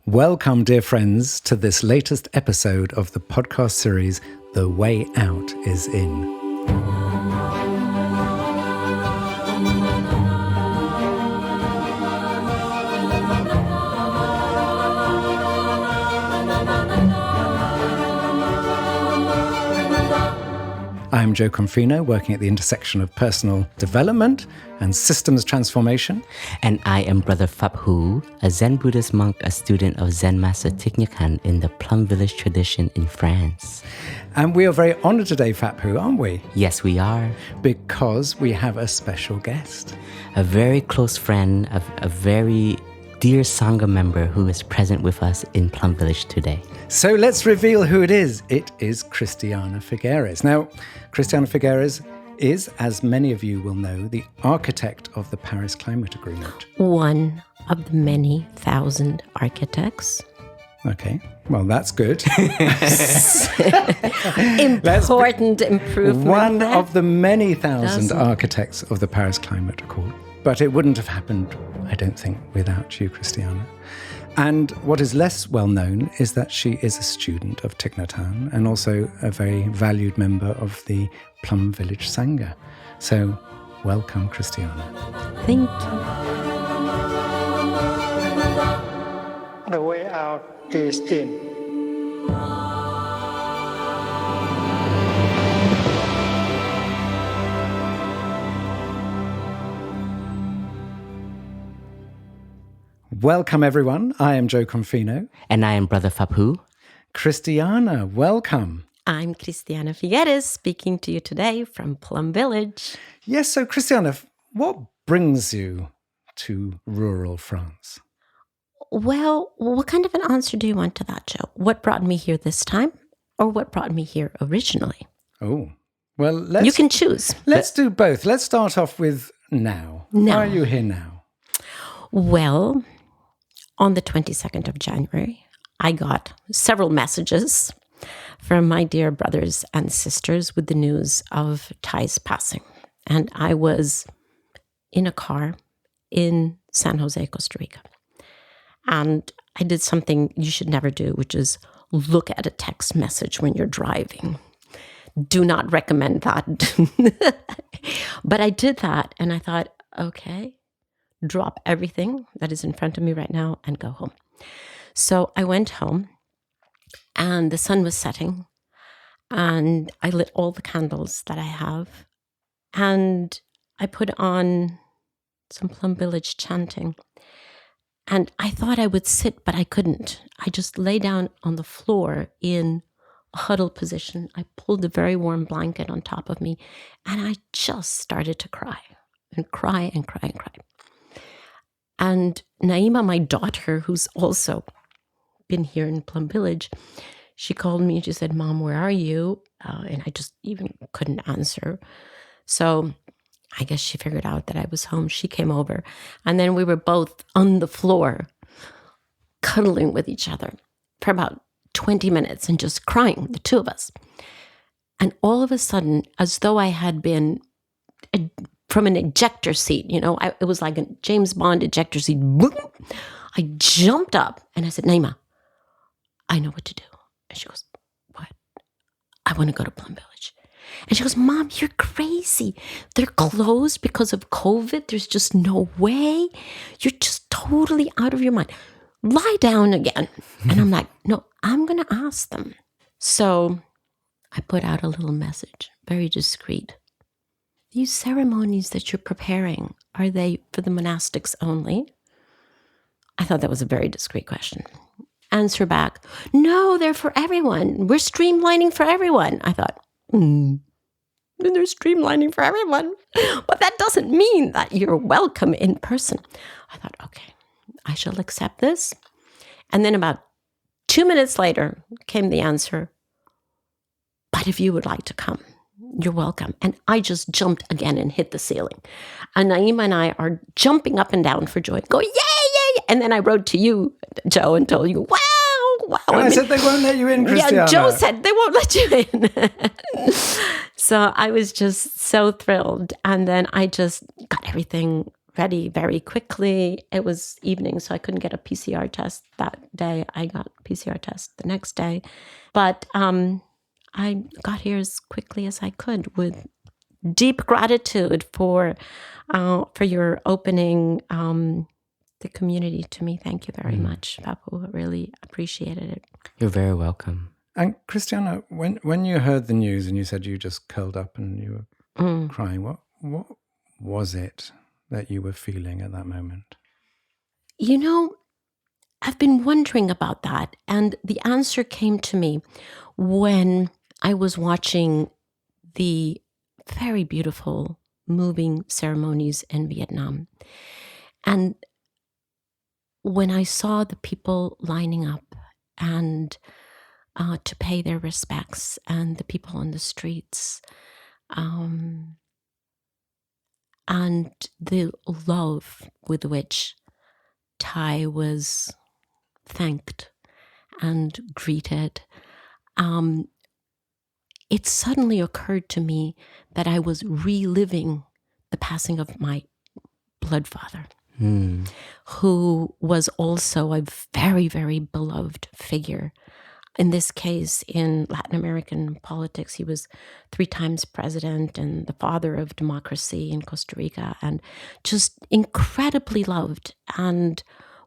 Welcome, dear friends, to this latest episode of the podcast series, The Way Out is In. I'm Joe Confino, working at the intersection of personal development and systems transformation. And I am Brother Phap Hu, a Zen Buddhist monk, a student of Zen Master Thich Nhat Hanh in the Plum Village tradition in France. And we are very honored today, Phap Hu, aren't we? Yes, we are. Because we have a special guest. A very close friend, a very dear Sangha member who is present with us in Plum Village today. So let's reveal who it is. It is Cristiana Figueres. Now, Cristiana Figueres is, as many of you will know, the architect of the Paris Climate Agreement. One of the many thousand architects. Okay, well, that's good. Important improvement. One of the many thousand architects of the Paris Climate Accord. But it wouldn't have happened, I don't think, without you, Cristiana. And what is less well known is that she is a student of Thich Nhat Hanh and also a very valued member of the Plum Village Sangha. So, welcome, Cristiana. Thank you. The way out is in. Welcome, everyone. I am Joe Confino. And I am Brother Phap Hu. Cristiana, welcome. I'm Cristiana Figueres, speaking to you today from Plum Village. Yes, so Cristiana, what brings you to rural France? Well, what kind of an answer do you want to that, Joe? What brought me here this time, or what brought me here originally? Oh, well, you can choose. Let's do both. Let's start off with now. Why are you here now? Well, on the 22nd of January, I got several messages from my dear brothers and sisters with the news of Ty's passing. And I was in a car in San Jose, Costa Rica. And I did something you should never do, which is look at a text message when you're driving. Do not recommend that. But I did that, and I thought, okay, drop everything that is in front of me right now and go home. So I went home, and the sun was setting, and I lit all the candles that I have, and I put on some Plum Village chanting. And I thought I would sit, but I couldn't. I just lay down on the floor in a huddled position. I pulled a very warm blanket on top of me, and I just started to cry and cry and cry and cry. And Naima, my daughter, who's also been here in Plum Village, she called me and she said, "Mom, where are you?" And I just even couldn't answer. So I guess she figured out that I was home. She came over, and then we were both on the floor, cuddling with each other for about 20 minutes and just crying, the two of us. And all of a sudden, as though I had been from an ejector seat, it was like a James Bond ejector seat. Boom! I jumped up and I said, "Naima, I know what to do." And she goes, "What?" "I want to go to Plum Village." And she goes, "Mom, you're crazy. They're closed because of COVID. There's just no way. You're just totally out of your mind. Lie down again." And I'm like, "No, I'm going to ask them." So I put out a little message, very discreet. "These ceremonies that you're preparing, are they for the monastics only?" I thought that was a very discreet question. Answer back, "No, they're for everyone. We're streamlining for everyone." I thought, they're streamlining for everyone. But that doesn't mean that you're welcome in person. I thought, okay, I shall accept this. And then about 2 minutes later came the answer, "But if you would like to come, you're welcome." And I just jumped again and hit the ceiling. And Naima and I are jumping up and down for joy, going, "Yay, yay!" And then I wrote to you, Joe, and told you, wow. And I said they won't let you in, Cristiana. Yeah, Joe said they won't let you in. So I was just so thrilled. And then I just got everything ready very quickly. It was evening, so I couldn't get a PCR test that day. I got a PCR test the next day. But I got here as quickly as I could with deep gratitude for your opening the community to me. Thank you very much, Papu. I really appreciated it. You're very welcome. And Christiana, when you heard the news and you said you just curled up and you were crying, what was it that you were feeling at that moment? You know, I've been wondering about that. And the answer came to me when I was watching the very beautiful, moving ceremonies in Vietnam. And when I saw the people lining up and to pay their respects, and the people on the streets, and the love with which Thay was thanked and greeted, it suddenly occurred to me that I was reliving the passing of my blood father, who was also a very, very beloved figure. In this case, in Latin American politics, he was 3 times president and the father of democracy in Costa Rica, and just incredibly loved. And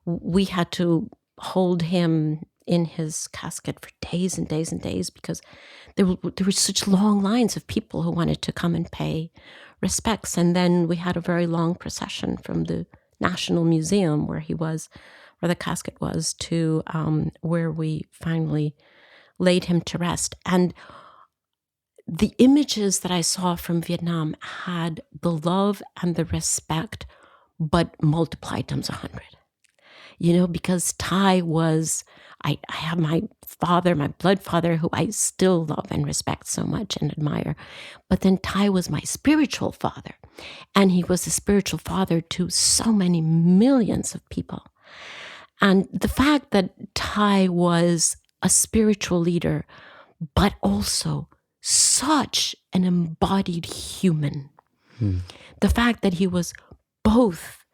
we had to hold him in his casket for days and days and days because there were such long lines of people who wanted to come and pay respects. And then we had a very long procession from the National Museum where the casket was, to where we finally laid him to rest. And the images that I saw from Vietnam had the love and the respect, but multiplied times 100. You know, because Thay was, I have my father, my blood father, who I still love and respect so much and admire. But then Thay was my spiritual father. And he was a spiritual father to so many millions of people. And the fact that Thay was a spiritual leader, but also such an embodied human. The fact that he was both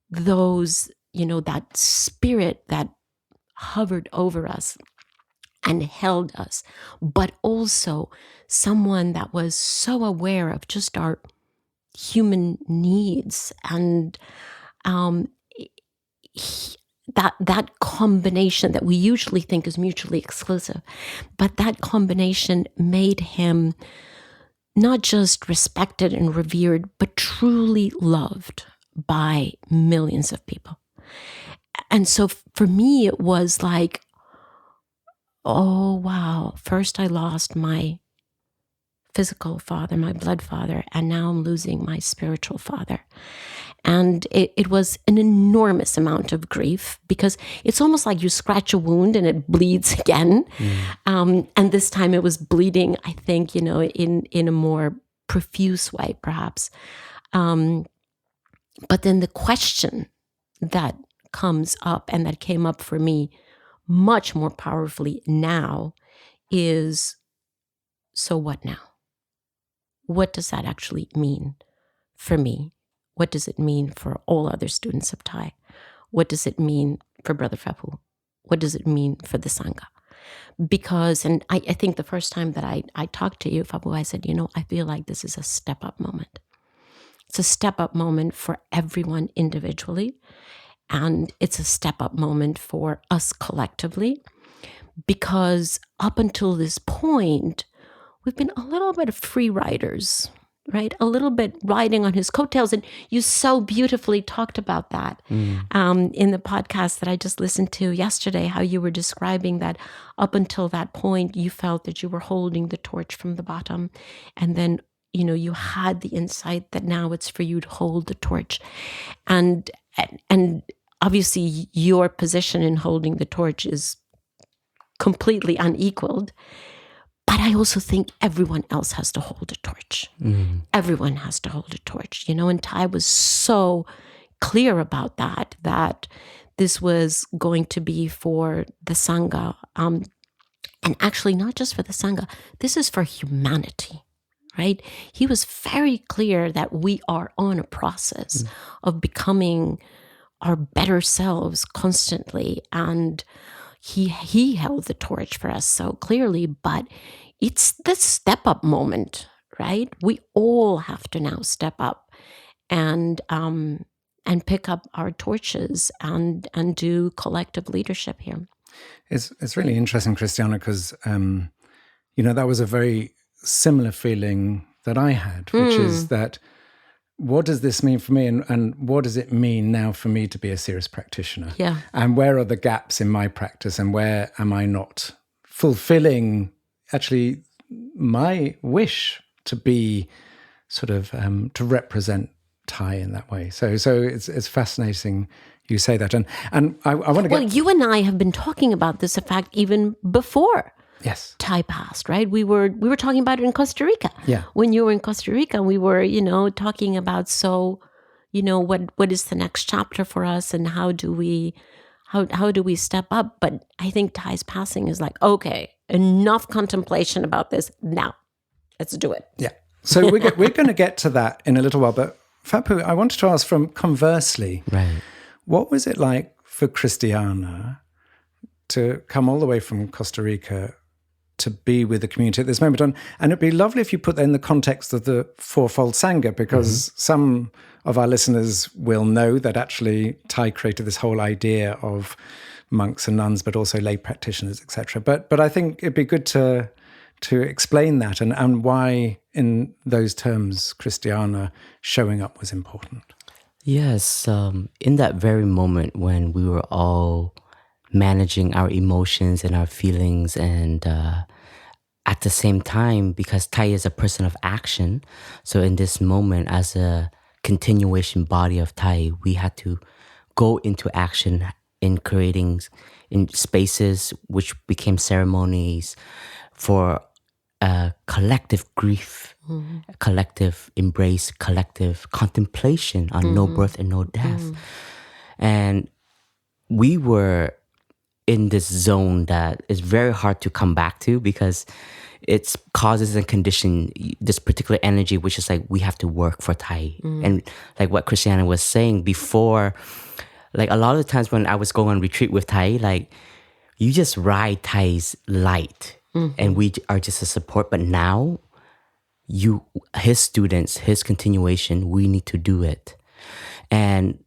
those, you know, that spirit that hovered over us and held us, but also someone that was so aware of just our human needs, and that combination that we usually think is mutually exclusive, but that combination made him not just respected and revered, but truly loved by millions of people. And so for me, it was like, oh, wow, first I lost my physical father, my blood father, and now I'm losing my spiritual father. And it was an enormous amount of grief, because it's almost like you scratch a wound and it bleeds again. And this time it was bleeding, I think, you know, in a more profuse way, perhaps. But then the question that comes up, and that came up for me much more powerfully now, is, so what now? What does that actually mean for me? What does it mean for all other students of Thay? What does it mean for Brother Phap Huu? What does it mean for the Sangha? Because, and I think the first time that I talked to you, Phap Huu, I said, you know, I feel like this is a step-up moment. It's a step-up moment for everyone individually, and it's a step-up moment for us collectively, because up until this point, we've been a little bit of free riders, right? A little bit riding on his coattails. And you so beautifully talked about that in the podcast that I just listened to yesterday, how you were describing that up until that point, you felt that you were holding the torch from the bottom. And then, you know, you had the insight that now it's for you to hold the torch. And obviously your position in holding the torch is completely unequaled. But I also think everyone else has to hold a torch. Everyone has to hold a torch, you know, and Thay was so clear about that this was going to be for the Sangha. And actually not just for the Sangha, this is for humanity, right? He was very clear that we are on a process of becoming our better selves constantly. And he held the torch for us so clearly, but it's the step up moment, right? We all have to now step up and pick up our torches and do collective leadership here. It's really interesting, Christiana, because that was a very similar feeling that I had, which is that what does this mean for me, and what does it mean now for me to be a serious practitioner? Yeah. And where are the gaps in my practice, and where am I not fulfilling actually my wish to be sort of to represent Thai in that way? So it's fascinating you say that, and I want to get. Well, you and I have been talking about this, in fact, even before. Yes. Thai passed, right? We were talking about it in Costa Rica. Yeah. When you were in Costa Rica, we were, talking about, what is the next chapter for us, and how do we step up? But I think Thai's passing is like, okay, enough contemplation about this. Now, let's do it. Yeah. So we're going to get to that in a little while. But Phap Huu, I wanted to ask from conversely, Right. What was it like for Christiana to come all the way from Costa Rica to be with the community at this moment? And it'd be lovely if you put that in the context of the Fourfold Sangha, because some of our listeners will know that actually Thai created this whole idea of monks and nuns, but also lay practitioners, etc. But I think it'd be good to explain that and why, in those terms, Christiana showing up was important. Yes, in that very moment when we were all managing our emotions and our feelings, and at the same time, because Thai is a person of action, so in this moment, as a continuation body of Thai, we had to go into action in creating in spaces which became ceremonies for collective grief, collective embrace, collective contemplation on no birth and no death. And we were in this zone that is very hard to come back to, because it causes and condition this particular energy, which is like we have to work for Thai. And like what Christiana was saying before, like a lot of the times when I was going on retreat with Thai, like you just ride Thai's light and we are just a support. But now his students, his continuation, we need to do it. And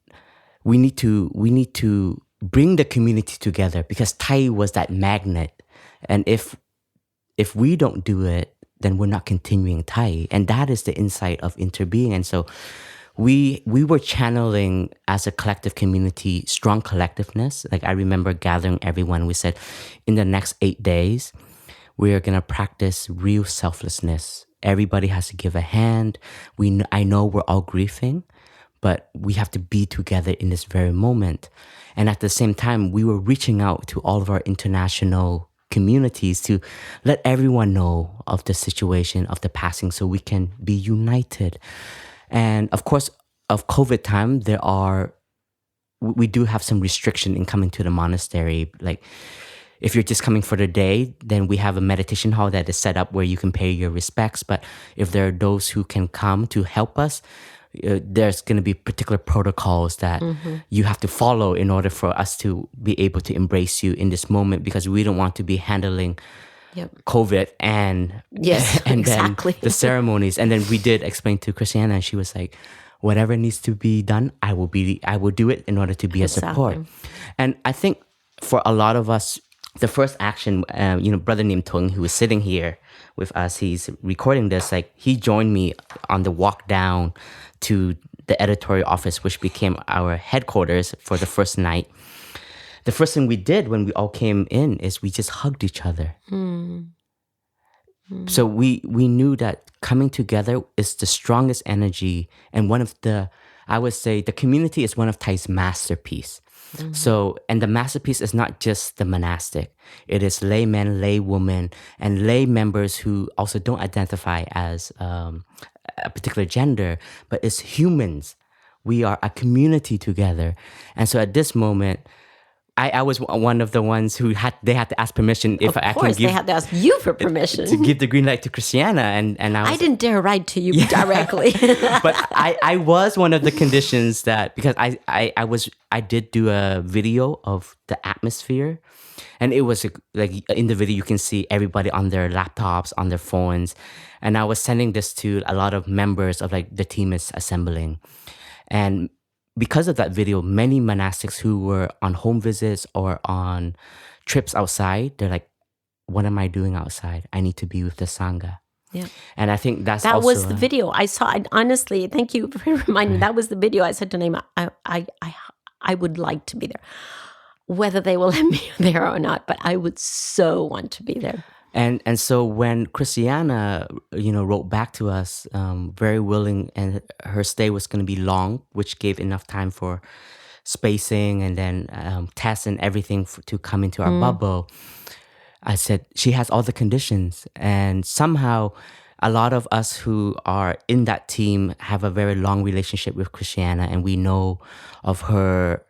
we need to bring the community together, because Thai was that magnet. And if we don't do it, then we're not continuing Thai. And that is the insight of interbeing. And so we were channeling, as a collective community, strong collectiveness. Like I remember gathering everyone. We said, in the next 8 days, we are going to practice real selflessness. Everybody has to give a hand. I know we're all grieving, but we have to be together in this very moment. And at the same time, we were reaching out to all of our international communities to let everyone know of the situation of the passing, so we can be united. And of course, of COVID time, we do have some restriction in coming to the monastery. Like if you're just coming for the day, then we have a meditation hall that is set up where you can pay your respects. But if there are those who can come to help us, there's going to be particular protocols that you have to follow in order for us to be able to embrace you in this moment, because we don't want to be handling COVID and exactly. then the ceremonies. And then we did explain to Christiana, and she was like, whatever needs to be done, I will do it in order to be a support. And I think for a lot of us, the first action, Brother Nim Tung, who is sitting here with us, he's recording this, like he joined me on the walk down to the editorial office, which became our headquarters for the first night. The first thing we did when we all came in is we just hugged each other. So we knew that coming together is the strongest energy, and I would say the community is one of Thai's masterpiece. So, and the masterpiece is not just the monastic. It is laymen, lay women, and lay members who also don't identify as a particular gender, but it's humans. We are a community together. And so at this moment, I was one of the ones who had to ask permission if I Of can course, give they had to ask you for permission. to give the green light to Christiana, and I was I didn't dare write to you directly. but I was one of the conditions that, because I did do a video of the atmosphere, and it was like in the video you can see everybody on their laptops, on their phones, and I was sending this to a lot of members of like the team is assembling, and because of that video, many monastics who were on home visits or on trips outside, they're like, what am I doing outside? I need to be with the Sangha. Yeah. And I think that was the video I saw. Honestly, thank you for reminding me. That was the video I said to Naima, I would like to be there. Whether they will let me there or not, but I would so want to be there. And so when Christiana, wrote back to us, very willing, and her stay was going to be long, which gave enough time for spacing and then tests and everything to come into our bubble. I said, she has all the conditions. And somehow a lot of us who are in that team have a very long relationship with Christiana, and we know of her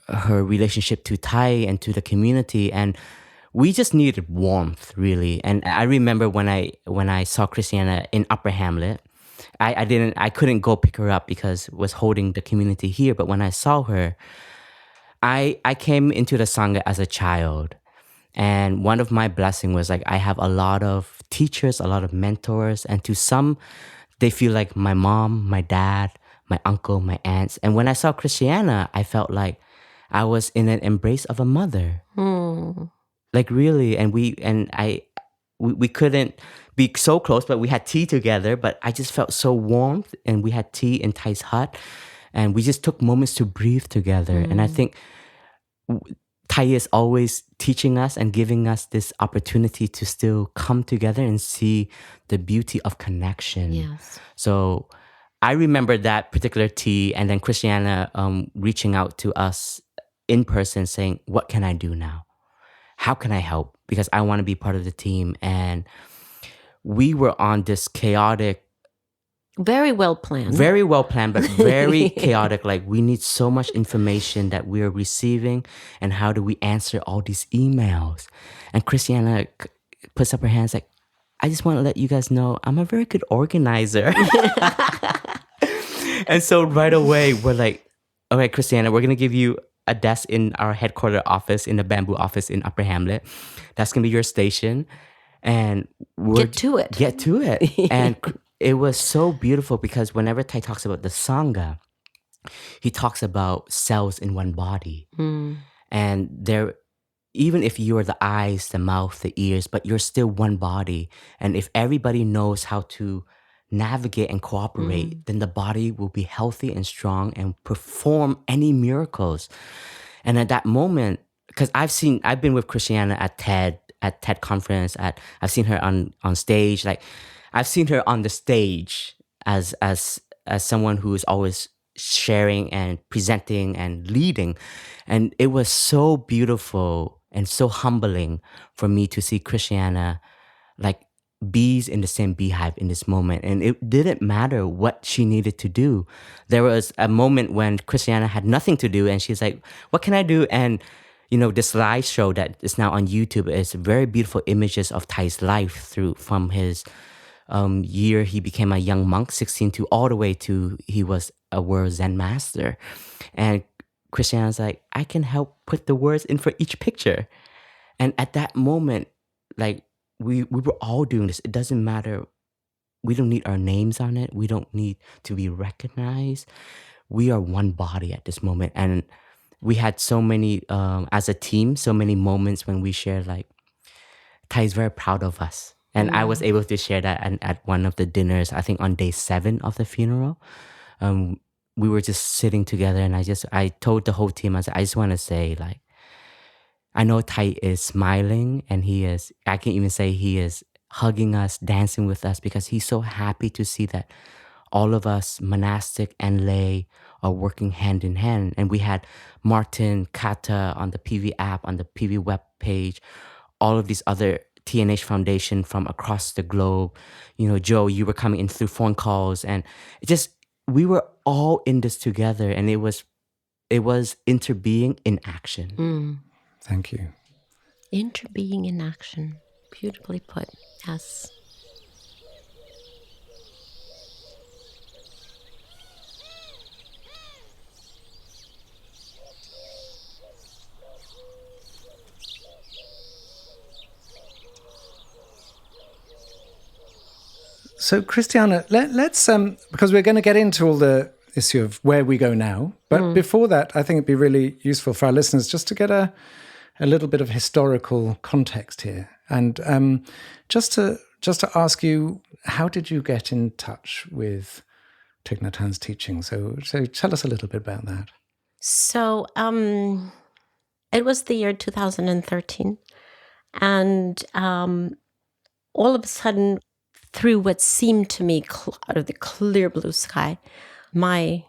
relationship to Thai and to the community, and we just needed warmth, really. And I remember when I saw Christiana in Upper Hamlet, I couldn't go pick her up because I was holding the community here. But when I saw her, I came into the Sangha as a child. And one of my blessings was like, I have a lot of teachers, a lot of mentors, and to some, they feel like my mom, my dad, my uncle, my aunts. And when I saw Christiana, I felt like I was in an embrace of a mother. Like really, and we couldn't be so close, but we had tea together. But I just felt so warm, and we had tea in Thai's hut, and we just took moments to breathe together. And I think Thai is always teaching us and giving us this opportunity to still come together and see the beauty of connection. Yes. So I remember that particular tea, and then Christiana reaching out to us in person saying, what can I do now? How can I help? Because I want to be part of the team. And we were on this chaotic, very well planned, but very chaotic. Like, we need so much information that we are receiving, and how do we answer all these emails? And Christiana puts up her hands like, I just want to let you guys know I'm a very good organizer. And so right away, we're like, all right, Christiana, we're going to give you a desk in our headquarter office, in the bamboo office in Upper Hamlet. That's going to be your station. And get to it. And it was so beautiful because whenever Thai talks about the Sangha, he talks about cells in one body. And there, even if you're the eyes, the mouth, the ears, but you're still one body. And if everybody knows how to navigate and cooperate, then the body will be healthy and strong and perform any miracles. And at that moment, because I've been with Christiana at TED conference, I've seen her on stage. Like, I've seen her on the stage as someone who is always sharing and presenting and leading. And it was so beautiful and so humbling for me to see Christiana like bees in the same beehive in this moment. And it didn't matter what she needed to do. There was a moment when Christiana had nothing to do, and she's like, what can I do? And this slideshow that is now on YouTube is very beautiful images of Thai's life from his year he became a young monk, 16, to all the way to he was a world Zen master. And Christiana's like, I can help put the words in for each picture. And at that moment, like, we were all doing this. It doesn't matter. We don't need our names on it. We don't need to be recognized. We are one body at this moment. And we had so many, as a team, so many moments when we shared, like, Thai is very proud of us. And I was able to share that at one of the dinners, I think on day 7 of the funeral. We were just sitting together, and I told the whole team, I just want to say, like, I know Thai is smiling, and I can even say he is hugging us, dancing with us, because he's so happy to see that all of us, monastic and lay, are working hand in hand. And we had Martin, Kata on the PV app, on the PV web page, all of these other TNH Foundation from across the globe. Joe, you were coming in through phone calls, and we were all in this together, and it was It was interbeing in action. Thank you. Interbeing in action. Beautifully put. Yes. So, Christiana, let's because we're going to get into all the issue of where we go now. But before that, I think it'd be really useful for our listeners just to get a little bit of historical context here, and just to ask you, how did you get in touch with Thich Nhat Hanh's teaching? So tell us a little bit about that. So it was the year 2013, and all of a sudden, through what seemed to me out of the clear blue sky, my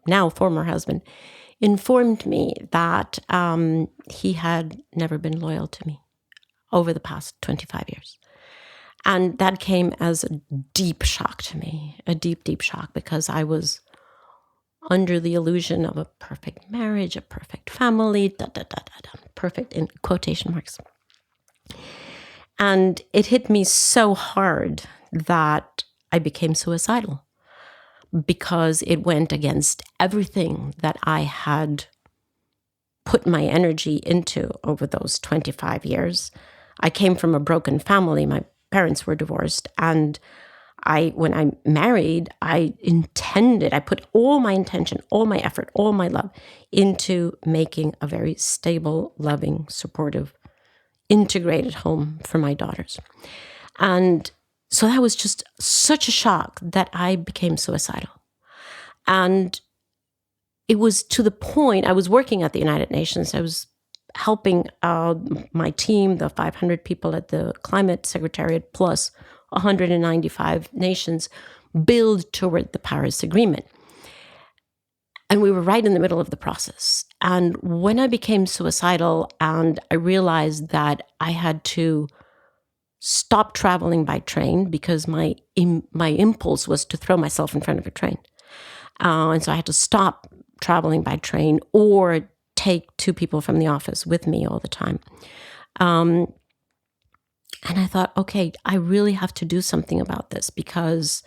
now former husband informed me that he had never been loyal to me over the past 25 years. And that came as a deep shock to me, a deep, deep shock, because I was under the illusion of a perfect marriage, a perfect family, perfect in quotation marks. And it hit me so hard that I became suicidal, because it went against everything that I had put my energy into over those 25 years. I came from a broken family. My parents were divorced. And when I married, I put all my intention, all my effort, all my love into making a very stable, loving, supportive, integrated home for my daughters. And so that was just such a shock that I became suicidal. And it was to the point, I was working at the United Nations. I was helping my team, the 500 people at the Climate Secretariat, plus 195 nations, build toward the Paris Agreement. And we were right in the middle of the process. And when I became suicidal and I realized that I had to stop traveling by train, because my impulse was to throw myself in front of a train. And so I had to stop traveling by train or take 2 people from the office with me all the time. And I thought, okay, I really have to do something about this, because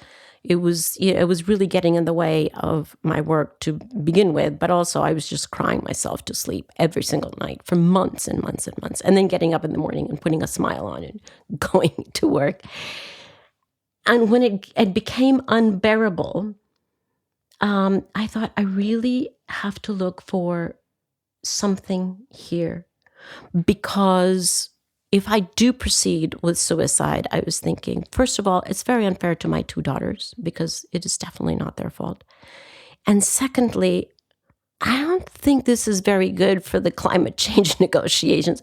it was really getting in the way of my work to begin with, but also I was just crying myself to sleep every single night for months and months and months, and then getting up in the morning and putting a smile on and going to work. And when it became unbearable, I thought, I really have to look for something here, because if I do proceed with suicide, I was thinking, first of all, it's very unfair to my 2 daughters, because it is definitely not their fault. And secondly, I don't think this is very good for the climate change negotiations.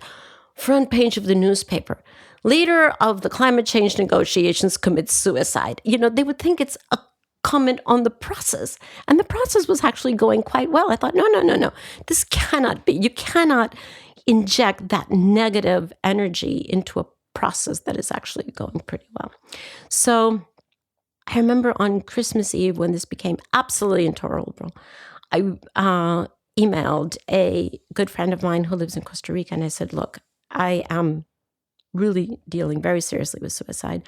Front page of the newspaper, leader of the climate change negotiations commits suicide. They would think it's a comment on the process. And the process was actually going quite well. I thought, no. This cannot be. You cannot inject that negative energy into a process that is actually going pretty well. So I remember on Christmas Eve, when this became absolutely intolerable, I emailed a good friend of mine who lives in Costa Rica, and I said, look, I am really dealing very seriously with suicide,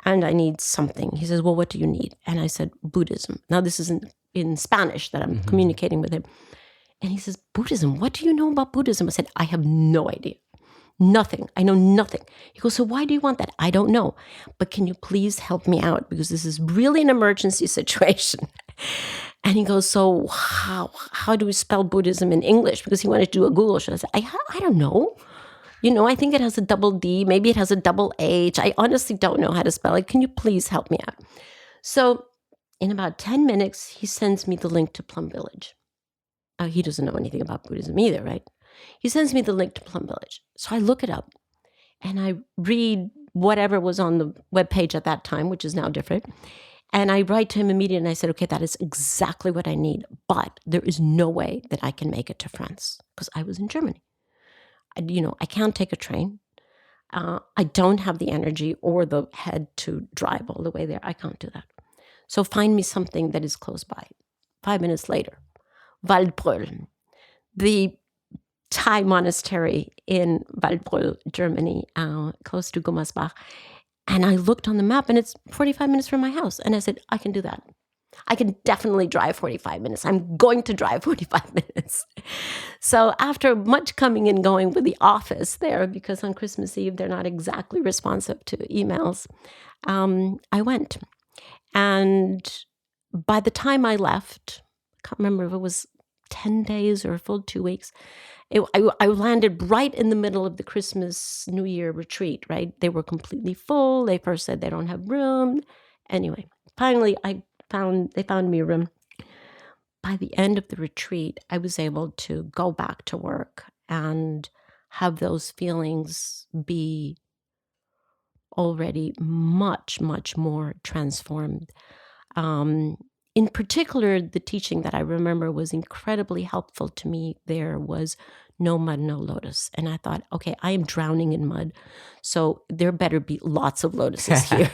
and I need something. He says, well, what do you need? And I said, Buddhism. Now, this is in Spanish that I'm communicating with him. And he says, Buddhism, what do you know about Buddhism? I said, I have no idea. Nothing. I know nothing. He goes, so why do you want that? I don't know. But can you please help me out? Because this is really an emergency situation. And he goes, so how do we spell Buddhism in English? Because he wanted to do a Google search. I said, I don't know. I think it has a double D. Maybe it has a double H. I honestly don't know how to spell it. Can you please help me out? So in about 10 minutes, he sends me the link to Plum Village. He doesn't know anything about Buddhism either, right? He sends me the link to Plum Village. So I look it up and I read whatever was on the webpage at that time, which is now different. And I write to him immediately and I said, okay, that is exactly what I need. But there is no way that I can make it to France, because I was in Germany. I can't take a train. I don't have the energy or the head to drive all the way there. I can't do that. So find me something that is close by. 5 minutes later, Waldbröl, the Thai monastery in Waldbröl, Germany, close to Gummersbach. And I looked on the map, and it's 45 minutes from my house. And I said, I can do that. I can definitely drive 45 minutes. I'm going to drive 45 minutes. So after much coming and going with the office there, because on Christmas Eve, they're not exactly responsive to emails, I went. And by the time I left, I can't remember if it was 10 days or a full 2 weeks, I landed right in the middle of the Christmas New Year retreat, right? They were completely full. They first said they don't have room. Anyway, finally, they found me a room. By the end of the retreat, I was able to go back to work and have those feelings be already much, much more transformed. In particular, the teaching that I remember was incredibly helpful to me there was no mud, no lotus. And I thought, okay, I am drowning in mud, so there better be lots of lotuses here.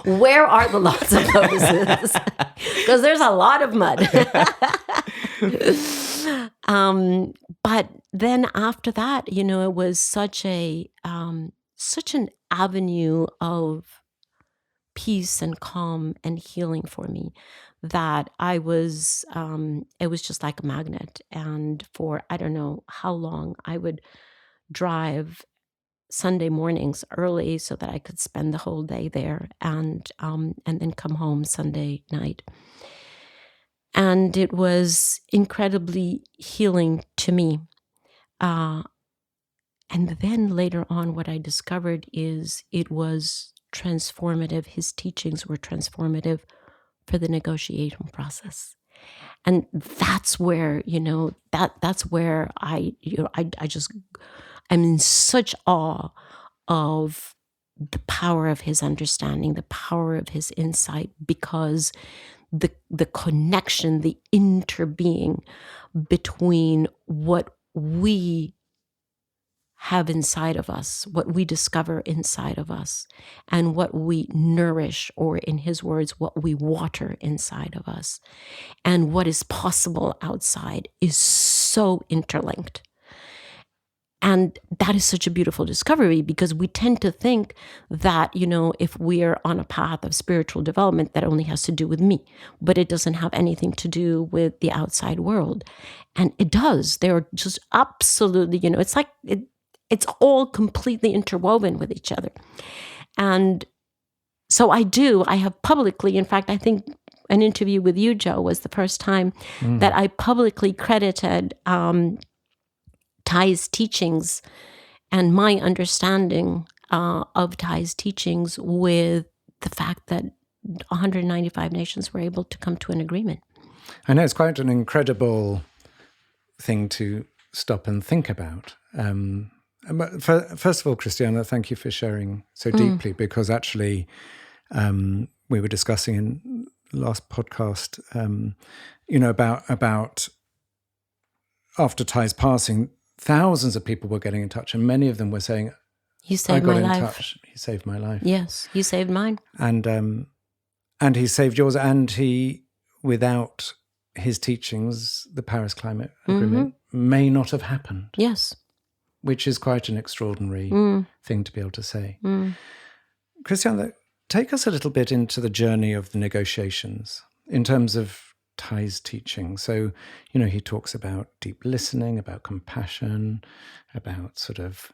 Where are the lots of lotuses? Because there's a lot of mud. But then after that, it was such an avenue of peace and calm and healing for me that it was just like a magnet. And for I don't know how long, I would drive Sunday mornings early so that I could spend the whole day there, and then come home Sunday night. And it was incredibly healing to me. And then later on, what I discovered is it was transformative. His teachings were transformative for the negotiation process. And that's where, that's where I'm in such awe of the power of his understanding, the power of his insight, because the connection, the interbeing between what we have inside of us, what we discover inside of us, and what we nourish, or in his words, what we water inside of us, and what is possible outside is so interlinked. And that is such a beautiful discovery, because we tend to think that, if we're on a path of spiritual development, that only has to do with me, but it doesn't have anything to do with the outside world. And it does. They're just absolutely, it's like it's all completely interwoven with each other. And so I have publicly, in fact, I think an interview with you, Joe, was the first time that I publicly credited Thay's teachings and my understanding of Thay's teachings with the fact that 195 nations were able to come to an agreement. I know it's quite an incredible thing to stop and think about. First of all, Christiana, thank you for sharing so deeply, because actually we were discussing in the last podcast, about after Thay's passing, thousands of people were getting in touch, and many of them were saying, "You saved my life. I got in touch. He saved my life." Yes, you saved mine. And he saved yours. And he, without his teachings, the Paris Climate Agreement may not have happened. Yes. Which is quite an extraordinary thing to be able to say. Christiana, take us a little bit into the journey of the negotiations in terms of Thay's teaching. So, he talks about deep listening, about compassion, about sort of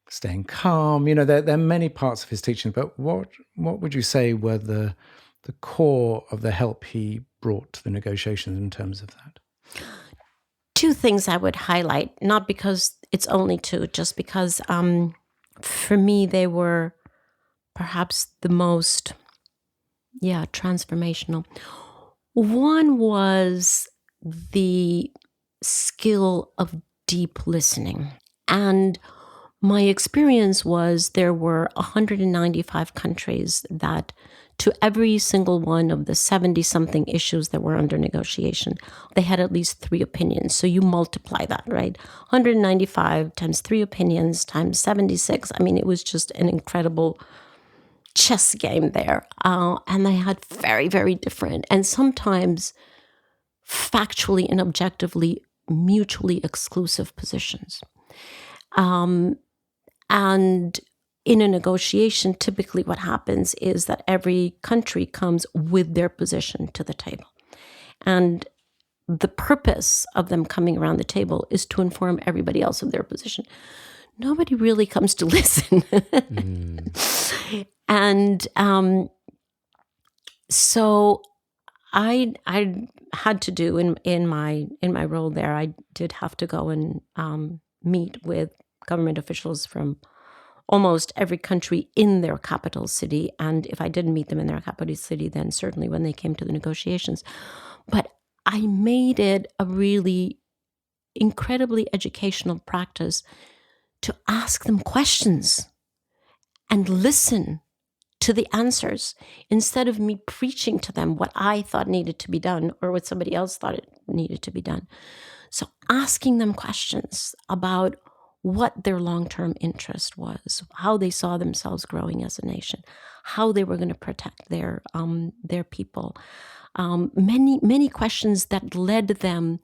staying calm. There are many parts of his teaching, but what would you say were the core of the help he brought to the negotiations in terms of that? Two things I would highlight, not because it's only two, just because for me they were perhaps the most, transformational. One was the skill of deep listening. And my experience was there were 195 countries that, to every single one of the 70-something issues that were under negotiation, they had at least 3 opinions. So you multiply that, right? 195 times 3 opinions times 76. I mean, it was just an incredible chess game there. And they had very, very different, and sometimes factually and objectively mutually exclusive positions. And in a negotiation, typically what happens is that every country comes with their position to the table. And the purpose of them coming around the table is to inform everybody else of their position. Nobody really comes to listen. And so I had to do in my role there, I did have to go and meet with government officials from almost every country in their capital city. And if I didn't meet them in their capital city, then certainly when they came to the negotiations. But I made it a really incredibly educational practice to ask them questions and listen to the answers instead of me preaching to them what I thought needed to be done or what somebody else thought it needed to be done. So asking them questions about what their long-term interest was, how they saw themselves growing as a nation, how they were going to protect their people. Many questions that led them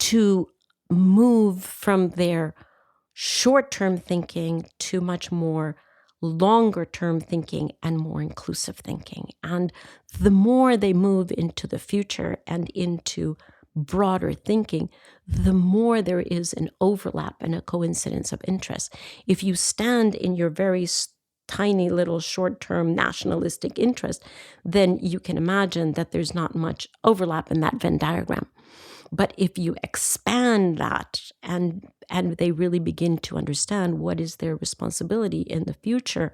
to move from their short-term thinking to much more longer-term thinking and more inclusive thinking. And the more they move into the future and into broader thinking, the more there is an overlap and a coincidence of interest. If you stand in your very tiny little short-term nationalistic interest, then you can imagine that there's not much overlap in that Venn diagram. But if you expand that and they really begin to understand what is their responsibility in the future,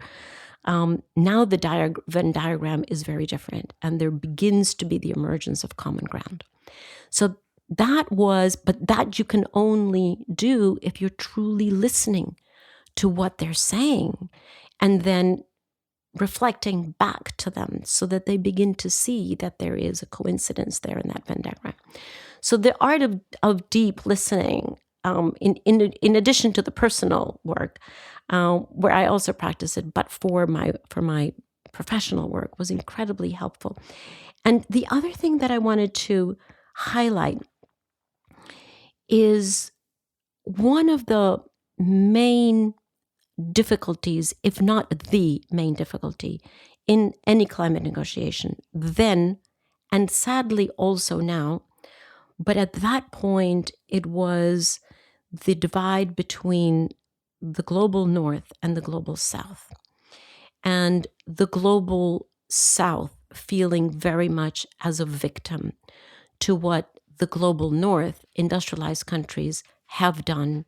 now the Venn diagram is very different, and there begins to be the emergence of common ground. So that you can only do if you're truly listening to what they're saying and then reflecting back to them so that they begin to see that there is a coincidence there in that Venn diagram. So the art of deep listening, in addition to the personal work, where I also practice it, but for my professional work, was incredibly helpful. And the other thing that I wanted to highlight is one of the main difficulties, if not the main difficulty, in any climate negotiation then, and sadly also now. But at that point, it was the divide between the global north and the global south. And the global south feeling very much as a victim to what the global north, industrialized countries, have done.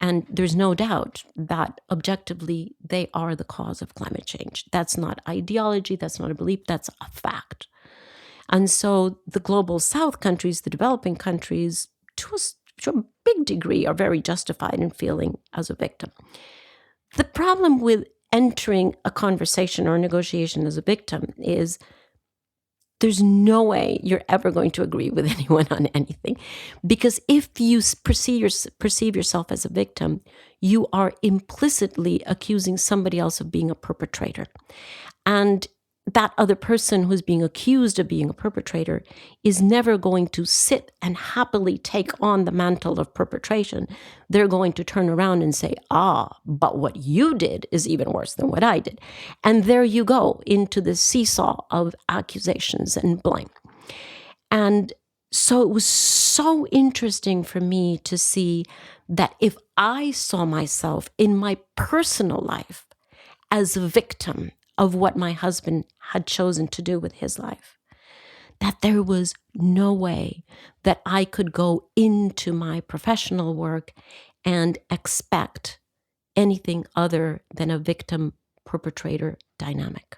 And there's no doubt that objectively they are the cause of climate change. That's not ideology, that's not a belief, that's a fact. And so the global south countries, the developing countries, to a big degree are very justified in feeling as a victim. The problem with entering a conversation or a negotiation as a victim is there's no way you're ever going to agree with anyone on anything. Because if you perceive yourself as a victim, you are implicitly accusing somebody else of being a perpetrator. And that other person who's being accused of being a perpetrator is never going to sit and happily take on the mantle of perpetration. They're going to turn around and say, but what you did is even worse than what I did. And there you go into the seesaw of accusations and blame. And so it was so interesting for me to see that if I saw myself in my personal life as a victim of what my husband had chosen to do with his life, that there was no way that I could go into my professional work and expect anything other than a victim-perpetrator dynamic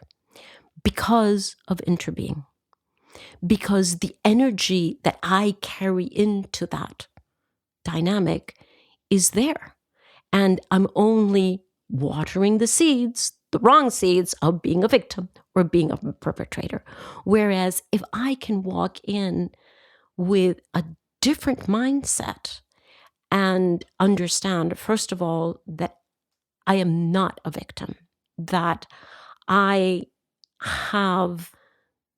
because of interbeing. Because the energy that I carry into that dynamic is there. And I'm only watering the seeds, the wrong seeds of being a victim or being a perpetrator. Whereas if I can walk in with a different mindset and understand, first of all, that I am not a victim, that I have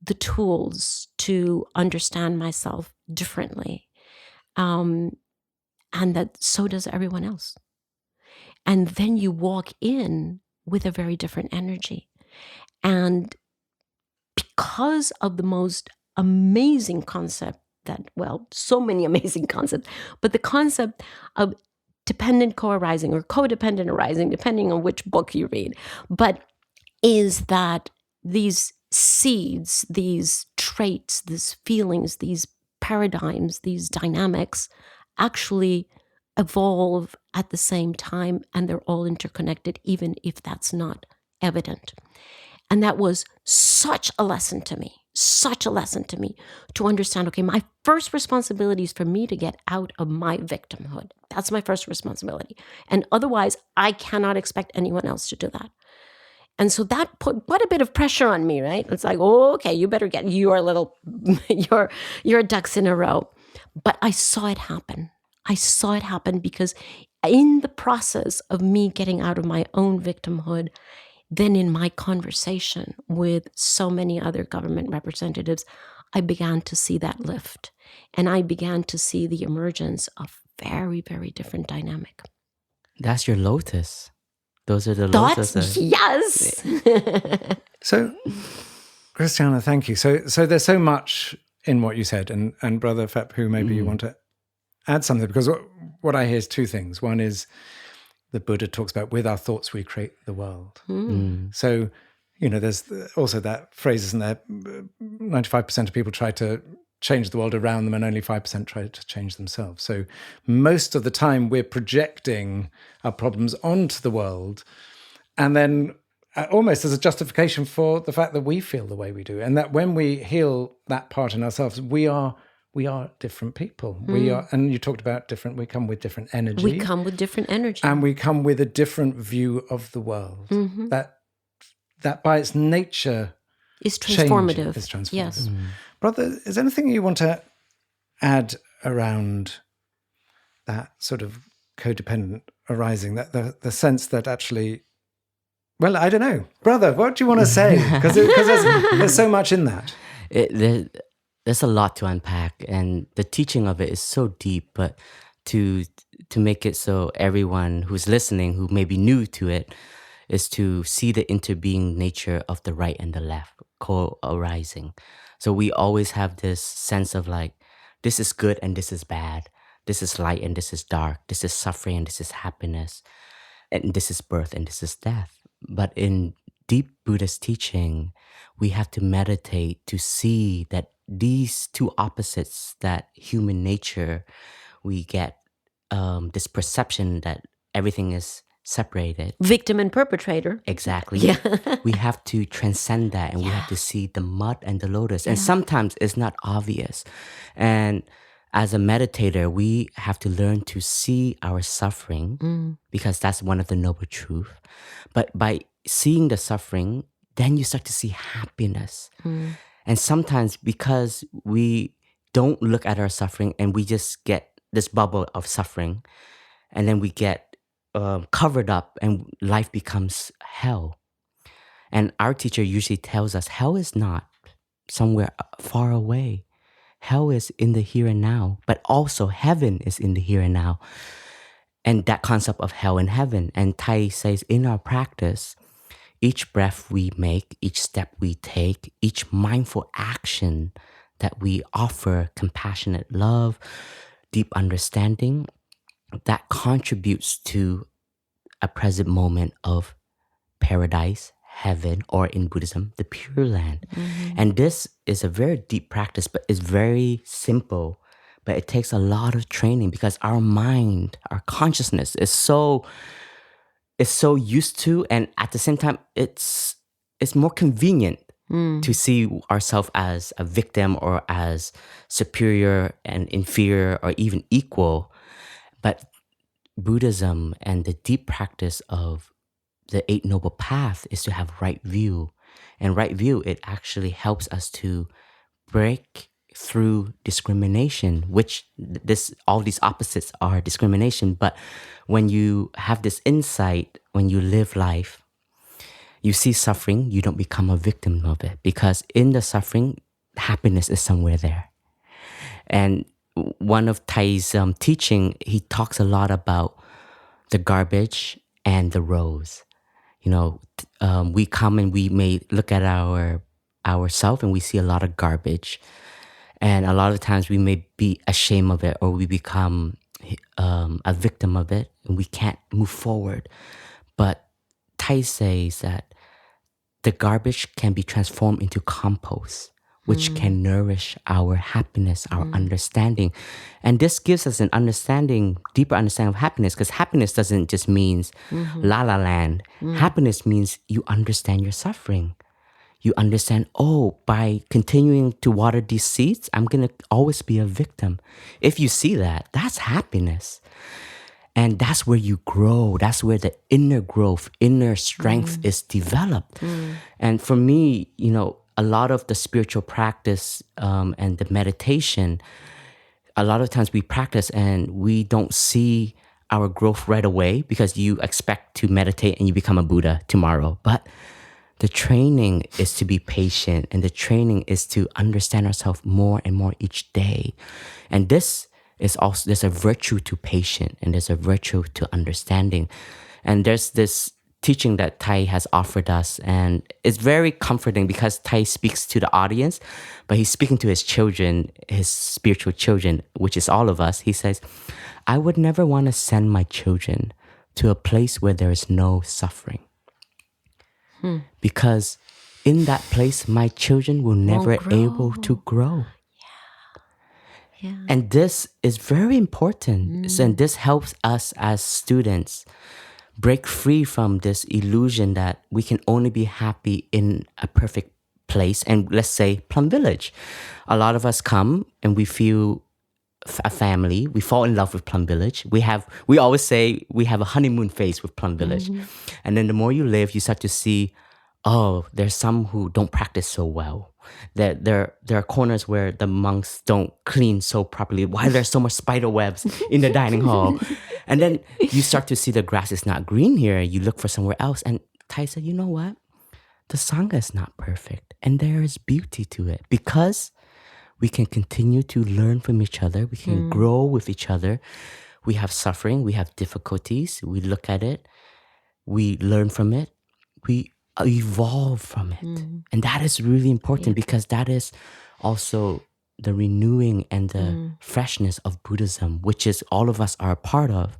the tools to understand myself differently. And that so does everyone else. And then you walk in with a very different energy. And because of the most amazing concept so many amazing concepts, but the concept of dependent co-arising or codependent arising, depending on which book you read, but is that these seeds, these traits, these feelings, these paradigms, these dynamics actually evolve at the same time, and they're all interconnected, even if that's not evident. And that was such a lesson to me to understand, okay, my first responsibility is for me to get out of my victimhood. That's my first responsibility. And otherwise, I cannot expect anyone else to do that. And so that put quite a bit of pressure on me, right? It's like, oh, okay, you better get your ducks in a row. But I saw it happen. Because in the process of me getting out of my own victimhood, then in my conversation with so many other government representatives, I began to see that lift. And I began to see the emergence of very, very different dynamic. That's your lotus. Those are the lotuses. Yes. So, Christiana, thank you. So there's so much in what you said, and Brother Phephu, maybe you want to add something, because what I hear is two things. One is the Buddha talks about, with our thoughts we create the world. So, there's also that phrase, isn't there? 95% of people try to change the world around them and only 5% try to change themselves. So most of the time we're projecting our problems onto the world, and then almost as a justification for the fact that we feel the way we do. And that when we heal that part in ourselves, we are different people. We are, and you talked about we come with different energy. We come with different energy. And we come with a different view of the world. That by its nature is transformative. Is transformative. Yes. Brother, is there anything you want to add around that sort of codependent arising, that the sense that actually, well, I don't know. Brother, what do you want to say? Because there's so much in that. There's a lot to unpack, and the teaching of it is so deep, but to make it so everyone who's listening, who may be new to it, is to see the interbeing nature of the right and the left co-arising. So we always have this sense of like, this is good and this is bad. This is light and this is dark. This is suffering and this is happiness. And this is birth and this is death. But in deep Buddhist teaching, we have to meditate to see that these two opposites, that human nature, we get this perception that everything is separated. Victim and perpetrator. Exactly. Yeah. We have to transcend that, and we have to see the mud and the lotus. And sometimes it's not obvious. And as a meditator, we have to learn to see our suffering because that's one of the noble truths. But by seeing the suffering, then you start to see happiness. And sometimes because we don't look at our suffering and we just get this bubble of suffering, and then we get covered up and life becomes hell. And our teacher usually tells us hell is not somewhere far away. Hell is in the here and now, but also heaven is in the here and now. And that concept of hell and heaven. And Thai says in our practice, each breath we make, each step we take, each mindful action that we offer compassionate love, deep understanding, that contributes to a present moment of paradise, heaven, or in Buddhism, the Pure Land. And this is a very deep practice, but it's very simple. But it takes a lot of training because our mind, our consciousness is so used to, and at the same time, it's more convenient to see ourselves as a victim or as superior and inferior or even equal. But Buddhism and the deep practice of the Eight Noble Path is to have right view. And right view, it actually helps us to break through discrimination, which all these opposites are discrimination. But when you have this insight, when you live life, you see suffering, you don't become a victim of it, because in the suffering, happiness is somewhere there. And one of Thay's teaching, he talks a lot about the garbage and the rose. You know, we come and we may look at ourselves and we see a lot of garbage. And a lot of times we may be ashamed of it, or we become a victim of it, and we can't move forward. But Thay says that the garbage can be transformed into compost, which can nourish our happiness, our understanding. And this gives us an understanding, deeper understanding of happiness, because happiness doesn't just mean la la land. Happiness means you understand your suffering. You understand, oh, by continuing to water these seeds, I'm going to always be a victim. If you see that, that's happiness. And that's where you grow. That's where the inner growth, inner strength is developed. And for me, you know, a lot of the spiritual practice and the meditation, a lot of times we practice and we don't see our growth right away, because you expect to meditate and you become a Buddha tomorrow. But the training is to be patient, and the training is to understand ourselves more and more each day. And this is also, there's a virtue to patience, and there's a virtue to understanding. And there's this teaching that Thay has offered us, and it's very comforting because Thay speaks to the audience, but he's speaking to his children, his spiritual children, which is all of us. He says, I would never want to send my children to a place where there is no suffering. Because in that place, my children will never able to grow. Yeah. And this is very important. And this helps us as students break free from this illusion that we can only be happy in a perfect place. And let's say Plum Village. A lot of us come and we feel a family. We fall in love with Plum Village. We always say we have a honeymoon phase with Plum Village. And then the more you live, you start to see, oh, there's some who don't practice so well. There are corners where the monks don't clean so properly. Why there's so much spider webs in the dining hall? And then you start to see the grass is not green here. You look for somewhere else. And Thay said, you know what? The Sangha is not perfect. And there is beauty to it, because we can continue to learn from each other. We can grow with each other. We have suffering. We have difficulties. We look at it. We learn from it. We evolve from it. And that is really important, because that is also the renewing and the freshness of Buddhism, which is all of us are a part of.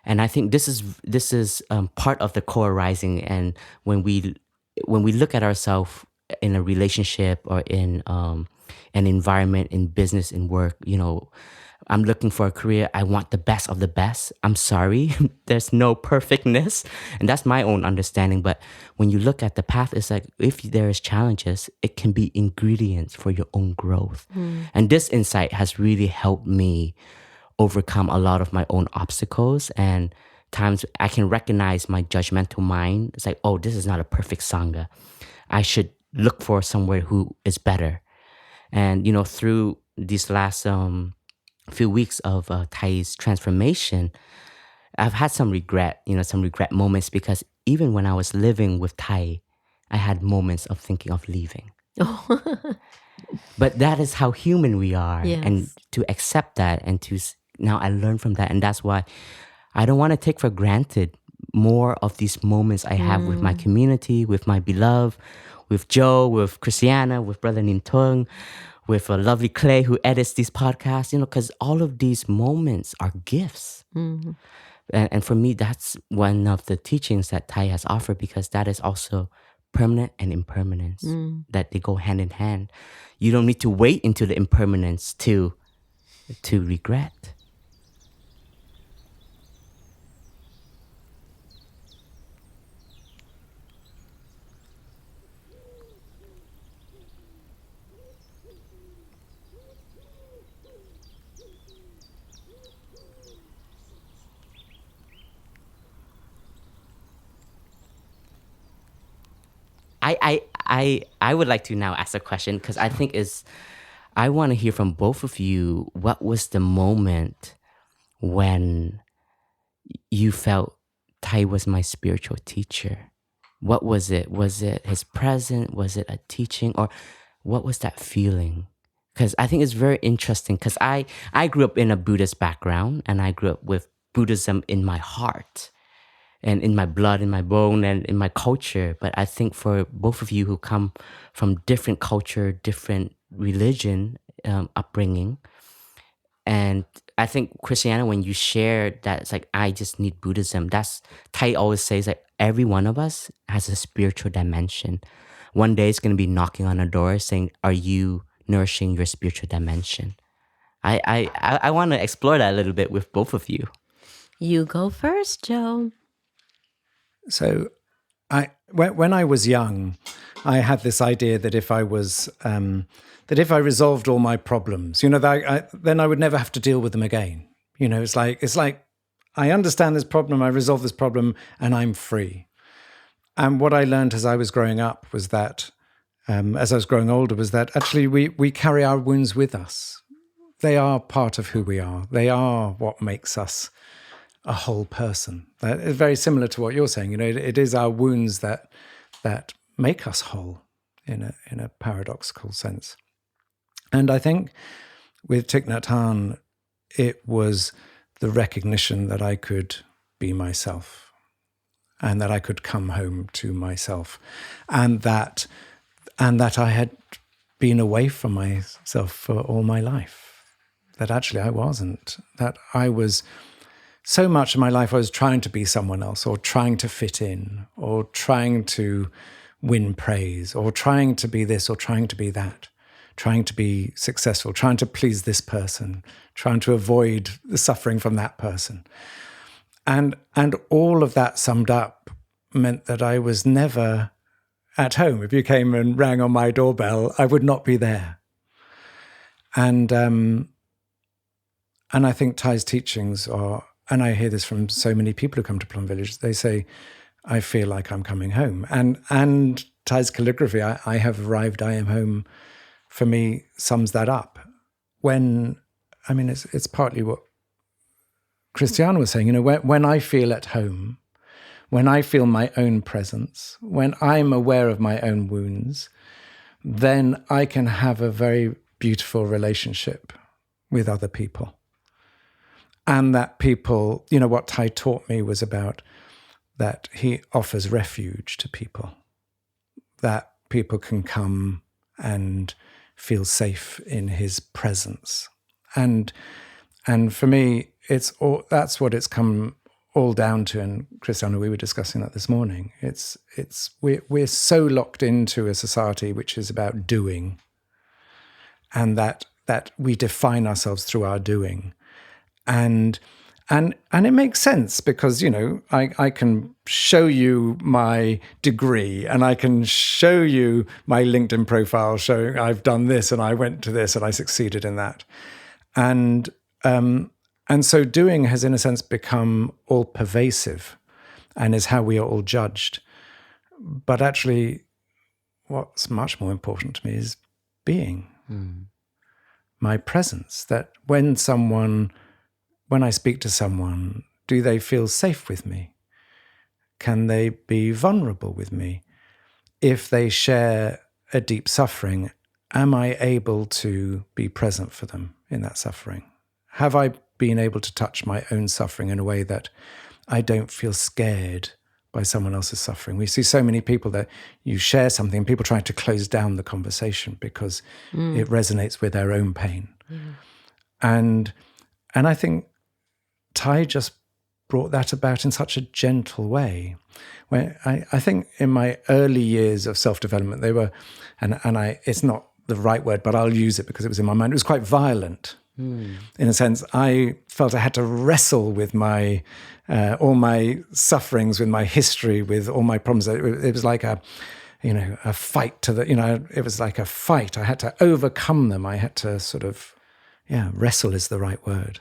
And I think this is part of the co-arising. And when we look at ourselves in a relationship or in an environment, in business, in work, you know, I'm looking for a career. I want the best of the best. I'm sorry, there's no perfectness. And that's my own understanding. But when you look at the path, it's like, if there is challenges, it can be ingredients for your own growth. And this insight has really helped me overcome a lot of my own obstacles. And times I can recognize my judgmental mind. It's like, oh, this is not a perfect Sangha. I should look for somewhere who is better. And, you know, through these last few weeks of Thay's transformation, I've had some regret moments, because even when I was living with Thay, I had moments of thinking of leaving. But that is how human we are. Yes. And to accept that, and now I learn from that. And that's why I don't want to take for granted more of these moments I have with my community, with my beloved, with Joe, with Christiana, with Brother Nim Tung, with a lovely Clay who edits these podcasts, you know, because all of these moments are gifts. And for me, that's one of the teachings that Thay has offered, because that is also permanent and impermanence, that they go hand in hand. You don't need to wait into the impermanence to regret. I would like to now ask a question, because I think I want to hear from both of you. What was the moment when you felt Thay was my spiritual teacher? What was it? Was it his presence? Was it a teaching? Or what was that feeling? Because I think it's very interesting, because I grew up in a Buddhist background, and I grew up with Buddhism in my heart and in my blood, in my bone, and in my culture. But I think for both of you who come from different culture, different religion, upbringing, and I think, Christiana, when you share that, it's like, I just need Buddhism. That's, Tai always says that every one of us has a spiritual dimension. One day it's going to be knocking on a door saying, are you nourishing your spiritual dimension? I want to explore that a little bit with both of you. You go first, Joe. So when I was young, I had this idea that if I resolved all my problems, then I would never have to deal with them again. It's like I understand this problem, I resolve this problem, and I'm free. And what I learned as I was growing up was that, as I was growing older, was that actually we carry our wounds with us. They are part of who we are. They are what makes us a whole person. That is very similar to what you're saying. It is our wounds that make us whole in a paradoxical sense. And I think with Thich Nhat Hanh, it was the recognition that I could be myself, and that I could come home to myself, and that I had been away from myself for all my life. That actually I wasn't. That I was, so much of my life I was trying to be someone else, or trying to fit in, or trying to win praise, or trying to be this, or trying to be that, trying to be successful, trying to please this person, trying to avoid the suffering from that person. And all of that summed up meant that I was never at home. If you came and rang on my doorbell, I would not be there. And I think Thay's teachings are, and I hear this from so many people who come to Plum Village, they say, I feel like I'm coming home. And Thay's calligraphy, I have arrived, I am home, for me, sums that up. It's partly what Christiana was saying, when I feel at home, when I feel my own presence, when I'm aware of my own wounds, then I can have a very beautiful relationship with other people. And that people, what Thay taught me was about that he offers refuge to people, that people can come and feel safe in his presence. And for me, that's what it's come all down to. And Christiana, we were discussing that this morning. We're so locked into a society which is about doing, and that we define ourselves through our doing. And it makes sense because, I can show you my degree, and I can show you my LinkedIn profile showing I've done this and I went to this and I succeeded in that. And so doing has, in a sense, become all pervasive and is how we are all judged. But actually, what's much more important to me is being, my presence, that when I speak to someone, do they feel safe with me? Can they be vulnerable with me? If they share a deep suffering, am I able to be present for them in that suffering? Have I been able to touch my own suffering in a way that I don't feel scared by someone else's suffering? We see so many people that you share something and people try to close down the conversation because it resonates with their own pain. And I think Thay just brought that about in such a gentle way. When I think in my early years of self-development, they were, and it's not the right word, but I'll use it because it was in my mind, it was quite violent. In a sense, I felt I had to wrestle with my all my sufferings, with my history, with all my problems. It was like a fight to the, it was like a fight. I had to overcome them. I had to sort of, wrestle is the right word.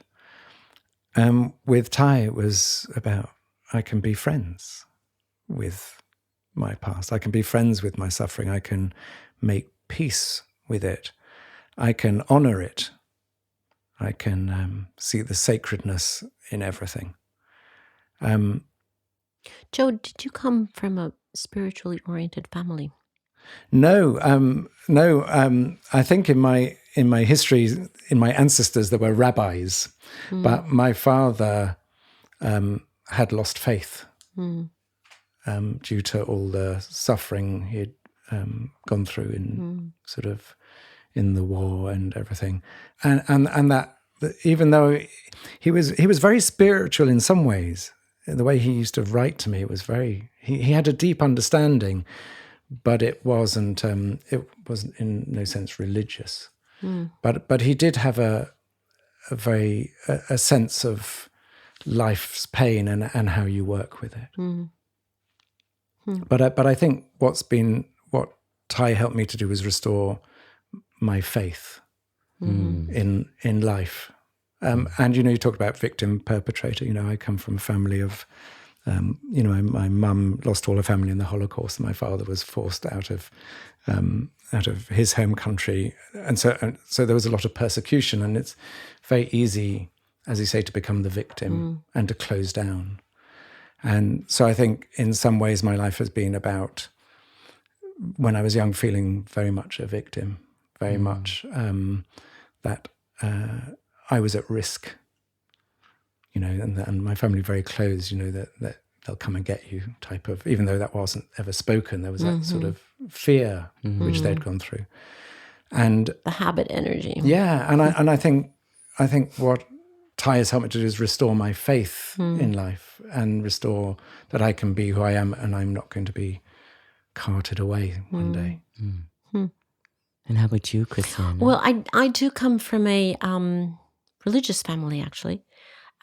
With Thay, it was about, I can be friends with my past. I can be friends with my suffering. I can make peace with it. I can honor it. I can see the sacredness in everything. Joe, did you come from a spiritually oriented family. No, no. I think in my history, in my ancestors, there were rabbis, but my father had lost faith due to all the suffering he had gone through in sort of in the war and everything, and that even though he was very spiritual in some ways, the way he used to write to me, it was very he had a deep understanding. But it wasn't in no sense religious. But he did have a sense of life's pain and how you work with it. But I think what Thay helped me to do was restore my faith in life. And you talked about victim perpetrator. I come from a family of. My mum lost all her family in the Holocaust, and my father was forced out of his home country, and so there was a lot of persecution, and it's very easy, as you say, to become the victim and to close down. And so I think in some ways my life has been about, when I was young, feeling very much a victim, very much that I was at risk. And my family very close, that they'll come and get you type of, even though that wasn't ever spoken, there was that sort of fear which they'd gone through. And the habit energy. Yeah. And I think what Thay has helped me to do is restore my faith in life and restore that I can be who I am and I'm not going to be carted away one day. And how about you, Christiana? Well, I do come from a religious family, actually.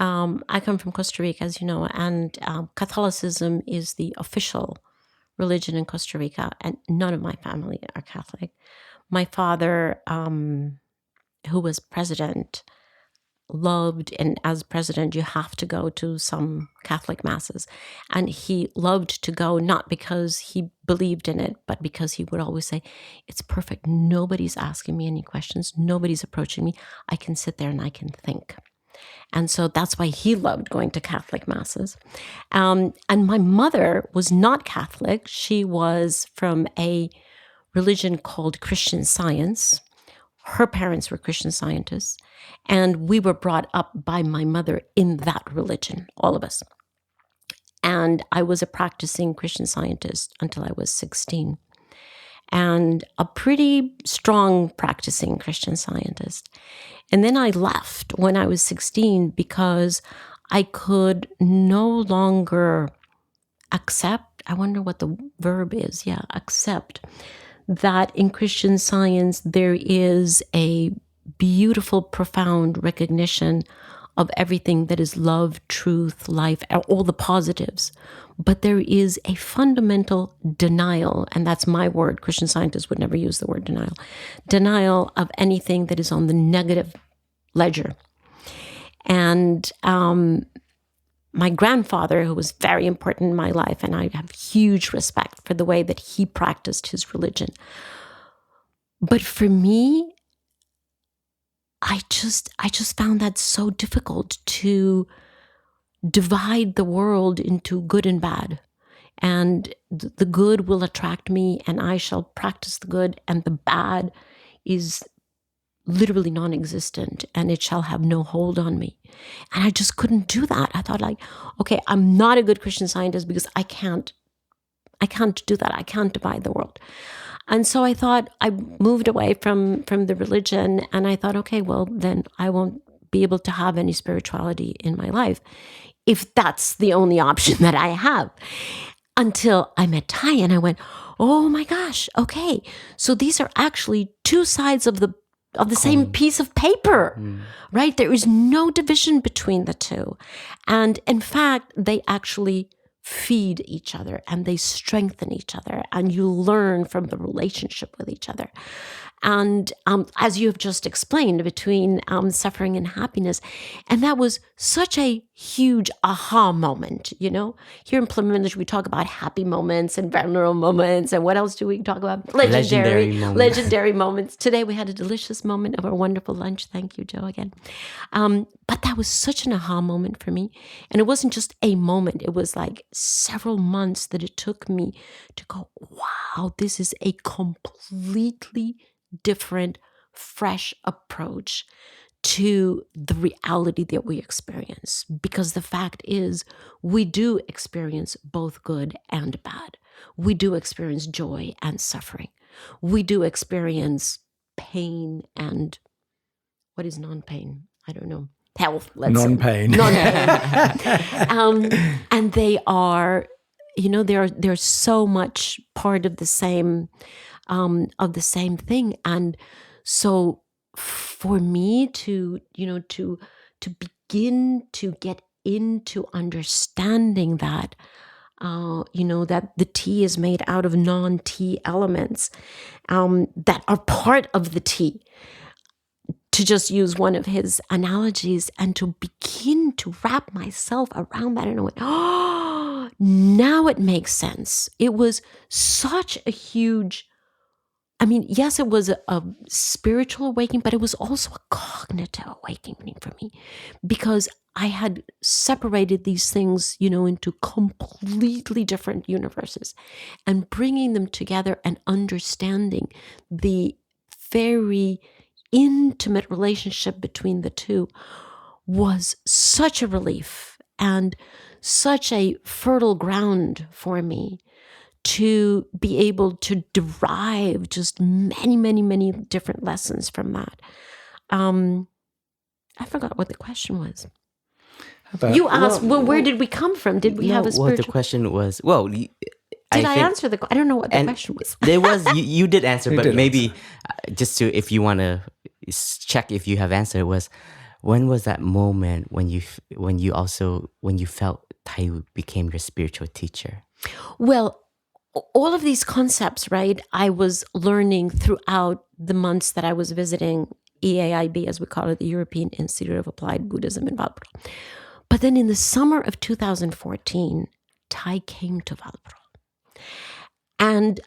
I come from Costa Rica, as you know, and Catholicism is the official religion in Costa Rica, and none of my family are Catholic. My father, who was president, loved, and as president, you have to go to some Catholic masses. And he loved to go, not because he believed in it, but because he would always say, it's perfect. Nobody's asking me any questions. Nobody's approaching me. I can sit there and I can think. And so that's why he loved going to Catholic masses. And my mother was not Catholic. She was from a religion called Christian Science. Her parents were Christian Scientists. And we were brought up by my mother in that religion, all of us. And I was a practicing Christian Scientist until I was 16. And a pretty strong practicing Christian Scientist. And then I left when I was 16 because I could no longer accept, I wonder what the verb is, accept, that in Christian Science there is a beautiful, profound recognition of everything that is love, truth, life, all the positives. But there is a fundamental denial, and that's my word. Christian Scientists would never use the word denial. Denial of anything that is on the negative ledger. And my grandfather, who was very important in my life, and I have huge respect for the way that he practiced his religion. But for me, I just found that so difficult to divide the world into good and bad. And the good will attract me and I shall practice the good, and the bad is literally non-existent and it shall have no hold on me. And I just couldn't do that. I thought okay, I'm not a good Christian Scientist because I can't do that. I can't divide the world. And so I thought, I moved away from the religion, and I thought, okay, well, then I won't be able to have any spirituality in my life if that's the only option that I have. Until I met Thay and I went, oh my gosh, okay. So these are actually two sides of the same piece of paper, right? There is no division between the two. And in fact, they actually feed each other and they strengthen each other, and you learn from the relationship with each other. And as you have just explained, between suffering and happiness. And that was such a huge aha moment, you know? Here in Plymouth, we talk about happy moments and vulnerable moments. And what else do we talk about? Legendary moments. Today we had a delicious moment of our wonderful lunch. Thank you, Joe, again. But that was such an aha moment for me. And it wasn't just a moment. It was like several months that it took me to go, wow, this is a completely different, fresh approach to the reality that we experience. Because the fact is, we do experience both good and bad. We do experience joy and suffering. We do experience pain and what is non-pain? I don't know. Health, let's non-pain. say. Non-pain. And they are, you know, they're so much part of the same thing. And so for me to, you know, to begin to get into understanding that, you know, that the tea is made out of non-tea elements that are part of the tea, to just use one of his analogies, and to begin to wrap myself around that. And I went, oh, now it makes sense. It was such a huge, I mean, yes, it was a spiritual awakening, but it was also a cognitive awakening for me, because I had separated these things, you know, into completely different universes, and bringing them together and understanding the very intimate relationship between the two was such a relief and such a fertile ground for me to be able to derive just many, many, many different lessons from that. I forgot what the question was. You asked, well, where did we come from? Did we have a spiritual... Well, the question was, well... Did I answer the... I don't know what the question was. There was... You did answer, but maybe answer. Just to... If you want to check if you have answered, was when was that moment when you felt Tai became your spiritual teacher? Well, all of these concepts, right, I was learning throughout the months that I was visiting EAIB, as we call it, the European Institute of Applied Buddhism in Valparaiso. But then in the summer of 2014, Tai came to Valparaiso. And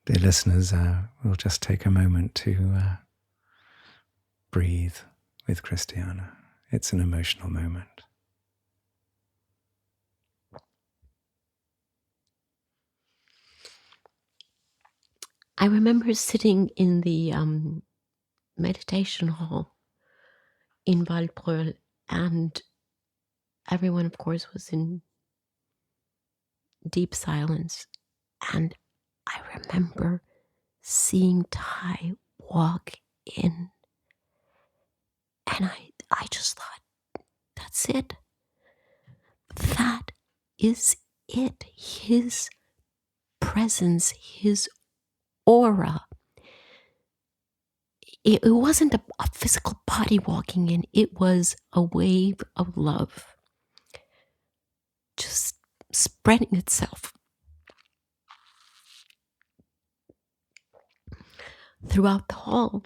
dear listeners, we'll just take a moment to breathe with Christiana. It's an emotional moment. I remember sitting in the meditation hall in Valparaiso, and everyone, of course, was in deep silence. And I remember seeing Tai walk in, and I just thought, that's it. That is it. His presence, his aura. It wasn't a physical body walking in. It was a wave of love just spreading itself throughout the hall.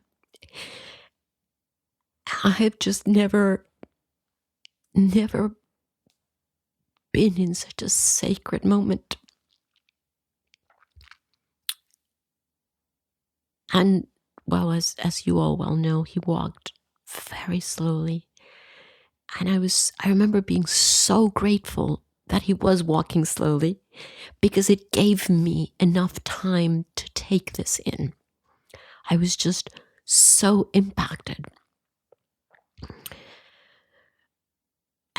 I have just never been in such a sacred moment. And well, as you all well know, he walked very slowly. And I remember being so grateful that he was walking slowly, because it gave me enough time to take this in. I was just so impacted.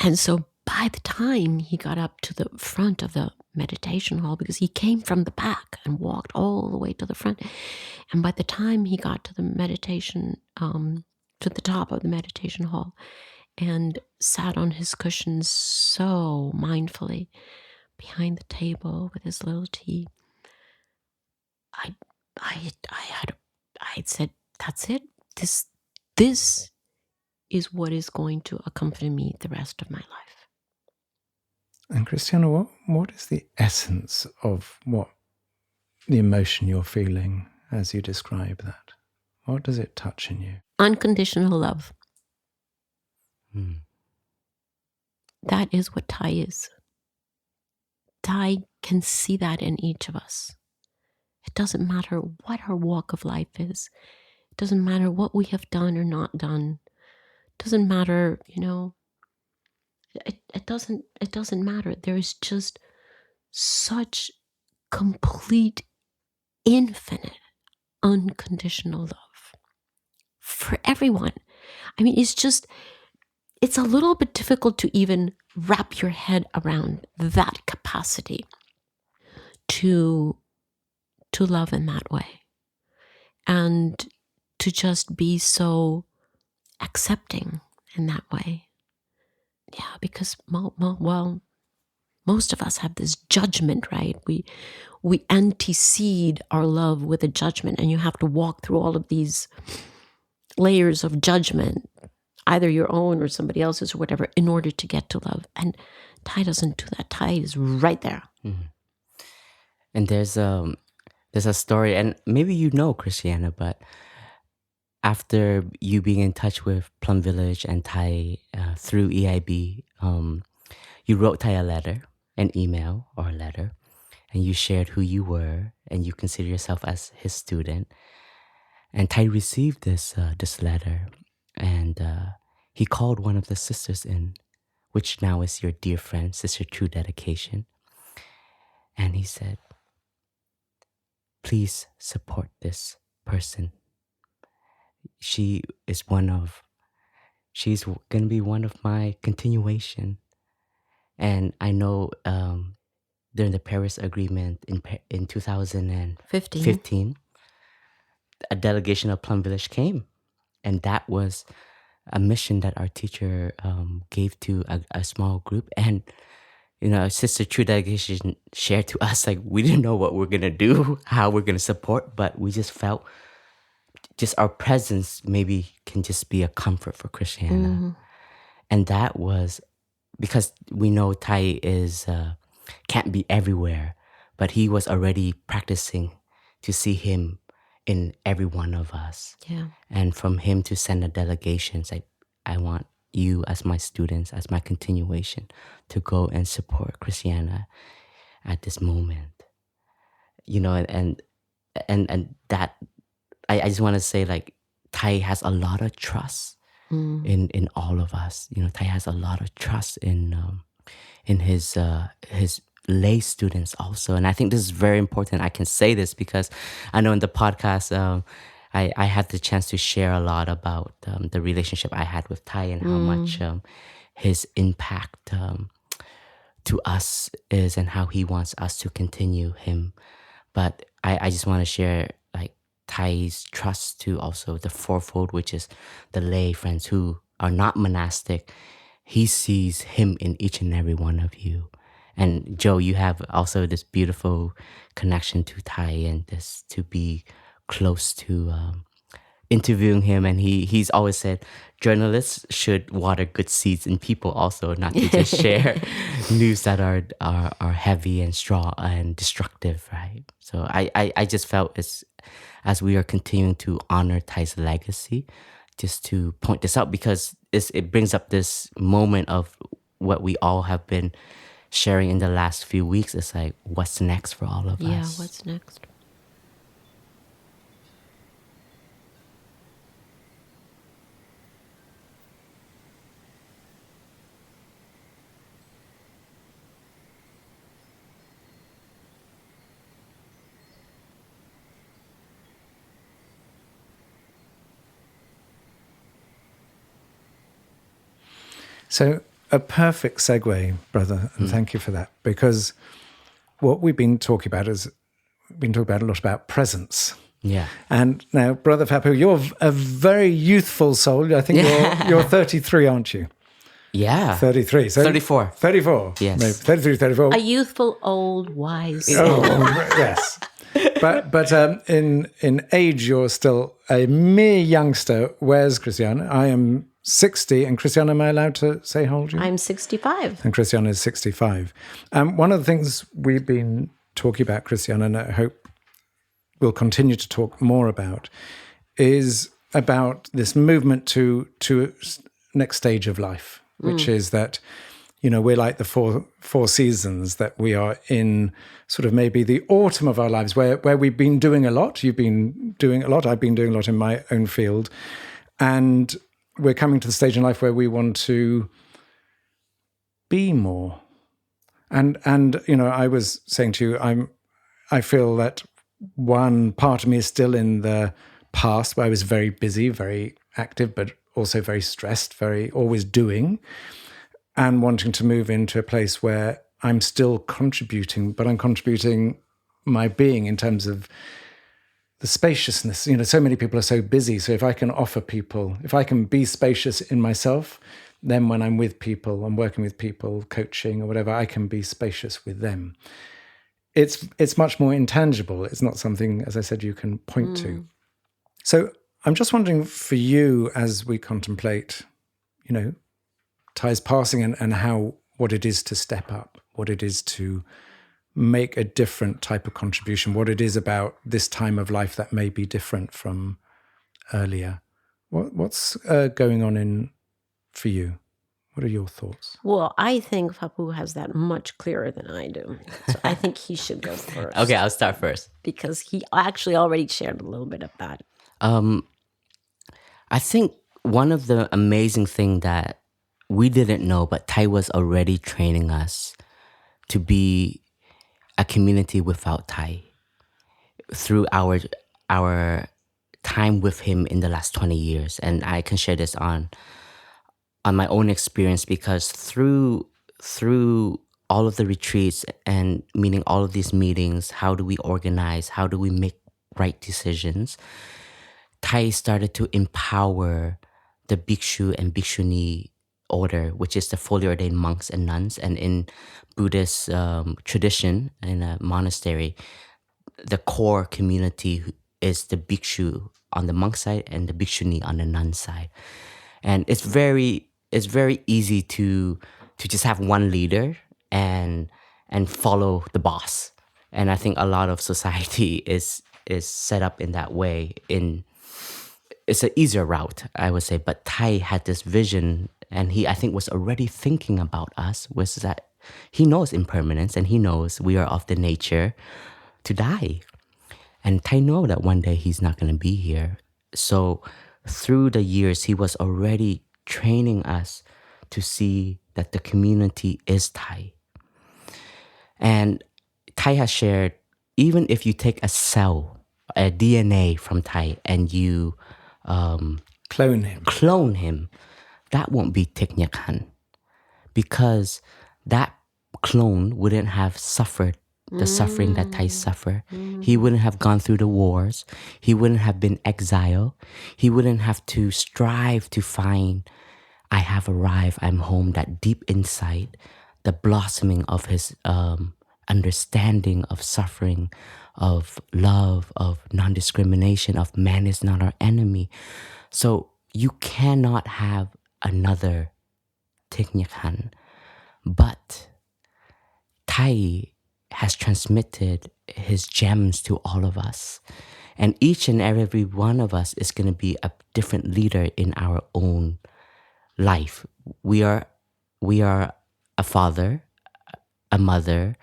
And so by the time he got up to the front of the meditation hall, because he came from the back and walked all the way to the front, and by the time he got to the meditation, to the top of the meditation hall, and sat on his cushions so mindfully behind the table with his little tea, I said, that's it. This is what is going to accompany me the rest of my life. And Christiana, what is the essence of what the emotion you're feeling as you describe that? What does it touch in you? Unconditional love. Mm. That is what Ty is. Ty can see that in each of us. It doesn't matter what our walk of life is. It doesn't matter what we have done or not done. It doesn't matter, it doesn't matter. There is just such complete, infinite, unconditional love for everyone. I mean, it's a little bit difficult to even wrap your head around that capacity to love in that way and to just be so accepting in that way. Yeah, because most of us have this judgment, right? We antecede our love with a judgment, and you have to walk through all of these layers of judgment, either your own or somebody else's or whatever, in order to get to love. And Ty doesn't do that. Ty is right there. Mm-hmm. And there's a story, and maybe you know, Christiana, but after you being in touch with Plum Village and Ty through EIB, you wrote Ty a letter, an email or a letter, and you shared who you were, and you consider yourself as his student. And Ty received this letter, and he called one of the sisters in, which now is your dear friend, Sister True Dedication. And he said, please support this person. She's going to be one of my continuation. And I know during the Paris Agreement in 2015, a delegation of Plum Village came. And that was a mission that our teacher gave to a small group. And, Sister True Delegation shared to us, like, we didn't know what we're going to do, how we're going to support, but we just felt just our presence maybe can just be a comfort for Christiana. Mm-hmm. And that was because we know Ty can't be everywhere, but he was already practicing to see him in every one of us. Yeah. And from him to send a delegation, it's like, I want you as my students, as my continuation, to go and support Christiana at this moment. And that, I just want to say, like, Ty has a lot of trust in all of us. Ty has a lot of trust in his lay students also. And I think this is very important. I can say this because I know in the podcast, I had the chance to share a lot about the relationship I had with Ty and how much his impact to us is and how he wants us to continue him. But I just want to share, like, Ty's trust to also the fourfold, which is the lay friends who are not monastic. He sees him in each and every one of you. And Joe, you have also this beautiful connection to Ty and this to be close to interviewing him. And he's always said journalists should water good seeds in people also, not to just share news that are heavy and strong and destructive, right? So I just felt as we are continuing to honor Ty's legacy, just to point this out, because it brings up this moment of what we all have been sharing in the last few weeks. It's like, what's next for all of us? Yeah, what's next? So a perfect segue, brother, and thank you for that, because what we've been talking about a lot about presence. Yeah. And now, Brother Phap-Huu, you're a very youthful soul. I think you're 33, aren't you? Yeah. 33. So 34. 34. Yes. Maybe 33, 34. A youthful, old, wise. Oh, yes. But in age, you're still a mere youngster. Whereas, Christiana, I am 60. And Christiana, am I allowed to say how old you are? I'm 65. And Christiana is 65. One of the things we've been talking about, Christiana, and I hope we'll continue to talk more about, is about this movement to next stage of life, which is that, we're like the four seasons, that we are in sort of maybe the autumn of our lives where we've been doing a lot. You've been doing a lot. I've been doing a lot in my own field. And we're coming to the stage in life where we want to be more. And I was saying to you, I feel that one part of me is still in the past, where I was very busy, very active, but also very stressed, very always doing, and wanting to move into a place where I'm still contributing, but I'm contributing my being in terms of the spaciousness. So many people are so busy. So if I can offer people, if I can be spacious in myself, then when I'm with people, I'm working with people, coaching or whatever, I can be spacious with them. It's much more intangible. It's not something, as I said, you can point to. So I'm just wondering for you, as we contemplate, Ty's passing and what it is to step up, what it is to make a different type of contribution, what it is about this time of life that may be different from earlier. What's going on for you? What are your thoughts? Well, I think Papu has that much clearer than I do. So I think he should go first. Okay, I'll start first. Because he actually already shared a little bit of that. I think one of the amazing things that we didn't know, but Ty was already training us to be a community without Ty through our time with him in the last 20 years. And I can share this on my own experience, because through all of the retreats and meaning all of these meetings, how do we organize, how do we make right decisions, Ty started to empower the Bhikshu and Bhikshuni order, which is the fully ordained monks and nuns. And in Buddhist tradition, in a monastery, the core community is the Bhikshu on the monk side and the Bhikshuni on the nun side. And it's very easy to just have one leader and follow the boss. And I think a lot of society is set up in that way. It's an easier route, I would say. But Ty had this vision, and I think was already thinking about us, was that he knows impermanence and he knows we are of the nature to die. And Ty knows that one day he's not going to be here. So through the years, he was already training us to see that the community is Ty. And Ty has shared, even if you take a cell, a DNA from Ty, and you clone him, that won't be Thich Nhat Hanh, because that clone wouldn't have suffered the suffering that Ty suffered. He wouldn't have gone through the wars. He wouldn't have been exiled. He wouldn't have to strive to find, I have arrived, I'm home, that deep insight, the blossoming of his understanding of suffering, of love, of non-discrimination, of man is not our enemy. So you cannot have another Thich Nhat Hanh. But Ty has transmitted his gems to all of us. And each and every one of us is going to be a different leader in our own life. We are a father, a mother,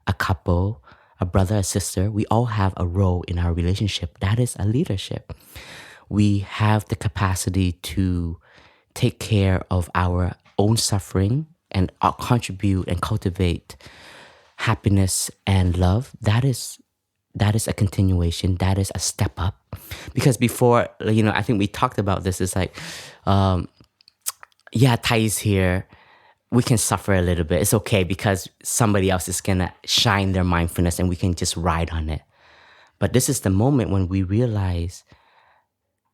a couple, a brother, a sister. We all have a role in our relationship. That is a leadership. We have the capacity to take care of our own suffering and contribute and cultivate happiness and love. That is a continuation. That is a step up. Because before, I think we talked about this. It's like, Ty is here. We can suffer a little bit. It's okay because somebody else is going to shine their mindfulness and we can just ride on it. But this is the moment when we realize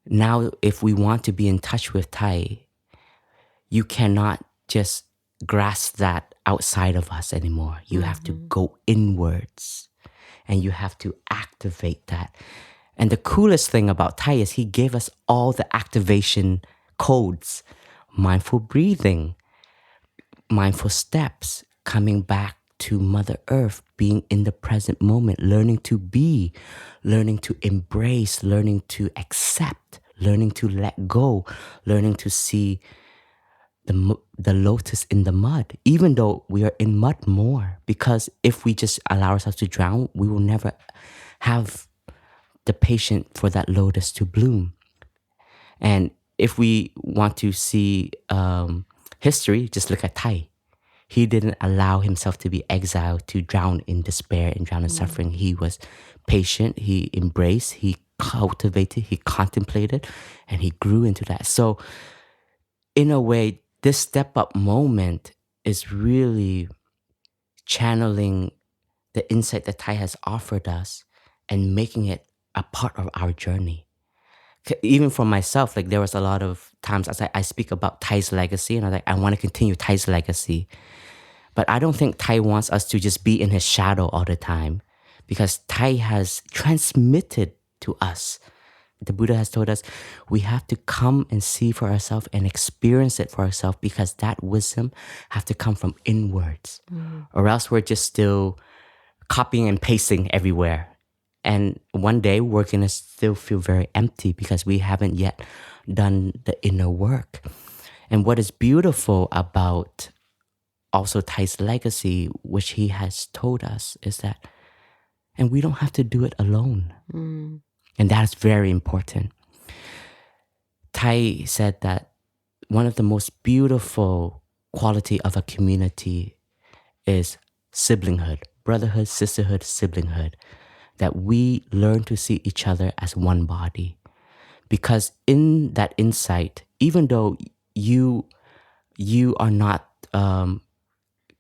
now if we want to be in touch with Ty, you cannot just grasp that outside of us anymore. You have to go inwards and you have to activate that. And the coolest thing about Ty is he gave us all the activation codes. mindful breathing, mindful steps, coming back to Mother Earth, being in the present moment, learning to be, learning to embrace, learning to accept, learning to let go, learning to see the lotus in the mud, even though we are in mud more. Because if we just allow ourselves to drown, we will never have the patience for that lotus to bloom. And if we want to see history, just look at Thai. He didn't allow himself to be exiled, to drown in despair and drown in suffering. He was patient, he embraced, he cultivated, he contemplated, and he grew into that. So in a way, this step-up moment is really channeling the insight that Thai has offered us and making it a part of our journey. Even for myself, like there was a lot of times as I speak about Thai's legacy, and I'm like, I want to continue Thai's legacy. But I don't think Thai wants us to just be in his shadow all the time, because Thai has transmitted to us. The Buddha has told us we have to come and see for ourselves and experience it for ourselves, because that wisdom has to come from inwards, or else we're just still copying and pasting everywhere. And one day we're going to still feel very empty because we haven't yet done the inner work. And what is beautiful about also Thai's legacy, which he has told us, is that, and we don't have to do it alone. And that's very important. Thai said that one of the most beautiful quality of a community is siblinghood, brotherhood, sisterhood, siblinghood, that we learn to see each other as one body. Because in that insight, even though you are not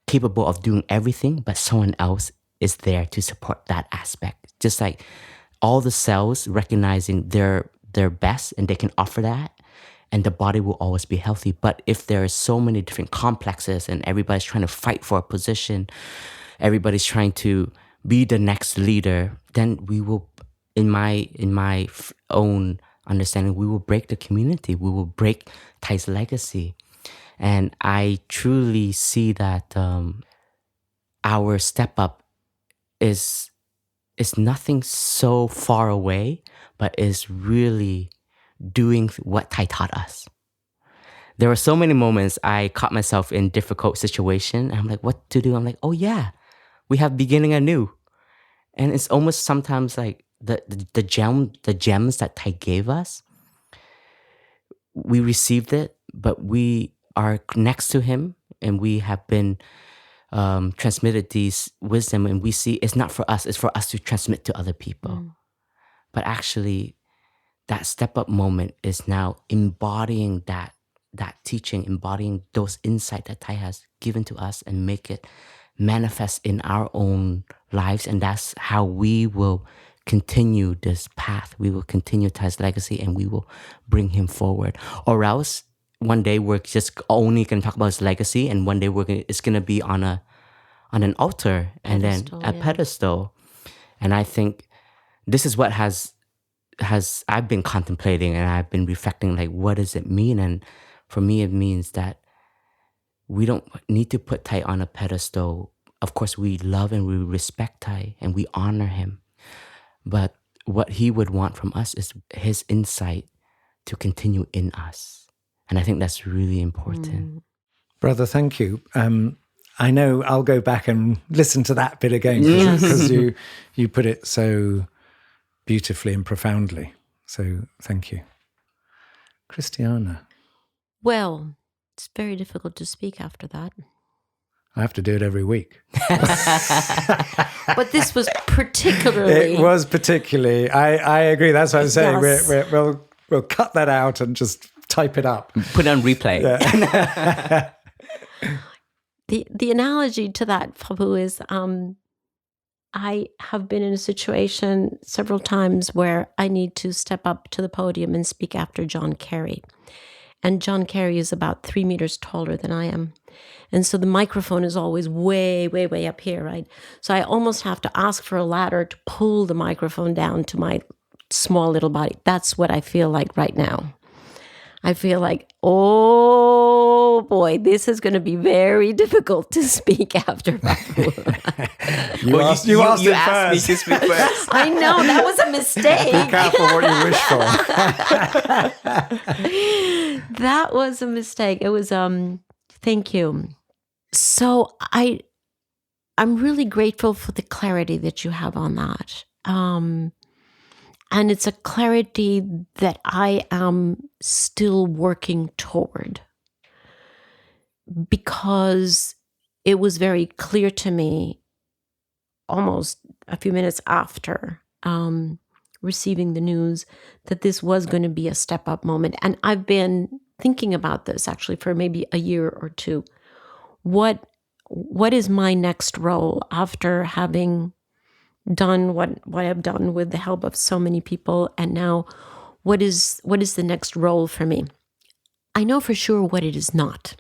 capable of doing everything, but someone else is there to support that aspect. Just like all the cells recognizing their best and they can offer that, and the body will always be healthy. But if there are so many different complexes and everybody's trying to fight for a position, everybody's trying to be the next leader, then we will, in my own understanding, we will break the community. We will break Thai's legacy. And I truly see that our step up is nothing so far away, but is really doing what Thai taught us. There were so many moments I caught myself in difficult situation. And I'm like, what to do? I'm like, oh yeah, we have beginning anew. And it's almost sometimes like the gems that Thai gave us, we received it, but we are next to him and we have been transmitted these wisdom, and we see it's not for us, it's for us to transmit to other people. But actually, that step-up moment is now embodying that teaching, embodying those insights that Thai has given to us and make it manifest in our own lives. And that's how we will continue this path. We will continue Thai's legacy and we will bring him forward. Or else, one day we're just only going to talk about his legacy, and one day it's going to be on an altar and then a pedestal. And I think this is what has I've been contemplating, and I've been reflecting, like, what does it mean? And for me, it means that we don't need to put Thai on a pedestal. Of course, we love and we respect Thai and we honor him. But what he would want from us is his insight to continue in us. And I think that's really important. Brother, thank you. I know I'll go back and listen to that bit again because you put it so beautifully and profoundly. So thank you. Christiana. Well, it's very difficult to speak after that. I have to do it every week. But this was particularly... It was particularly. I agree. That's what I'm saying. We'll cut that out and just type it up. Put it on replay. Yeah. The analogy to that, Prabhu, is I have been in a situation several times where I need to step up to the podium and speak after John Kerry. And John Kerry is about 3 meters taller than I am. And so the microphone is always way, way, way up here, right? So I almost have to ask for a ladder to pull the microphone down to my small little body. That's what I feel like right now. I feel like, oh boy, this is going to be very difficult to speak after Babu. You asked you it asked me first. to speak first. I know, that was a mistake. Be careful what you wish for. That was a mistake. It was, thank you. So I'm really grateful for the clarity that you have on that. And it's a clarity that I am still working toward, because it was very clear to me almost a few minutes after receiving the news that this was going to be a step up moment. And I've been thinking about this actually for maybe a year or two. What is my next role after having done what I've done with the help of so many people, and now what is the next role for me? I know for sure what it is not.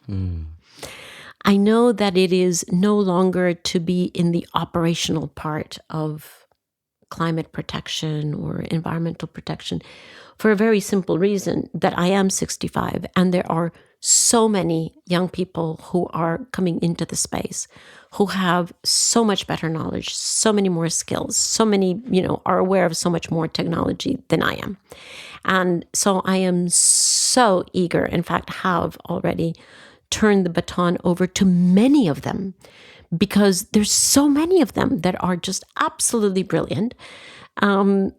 I know that it is no longer to be in the operational part of climate protection or environmental protection, for a very simple reason, that I am 65 and there are so many young people who are coming into the space who have so much better knowledge, so many more skills, so many, are aware of so much more technology than I am. And so I am so eager, in fact, have already turned the baton over to many of them, because there's so many of them that are just absolutely brilliant. And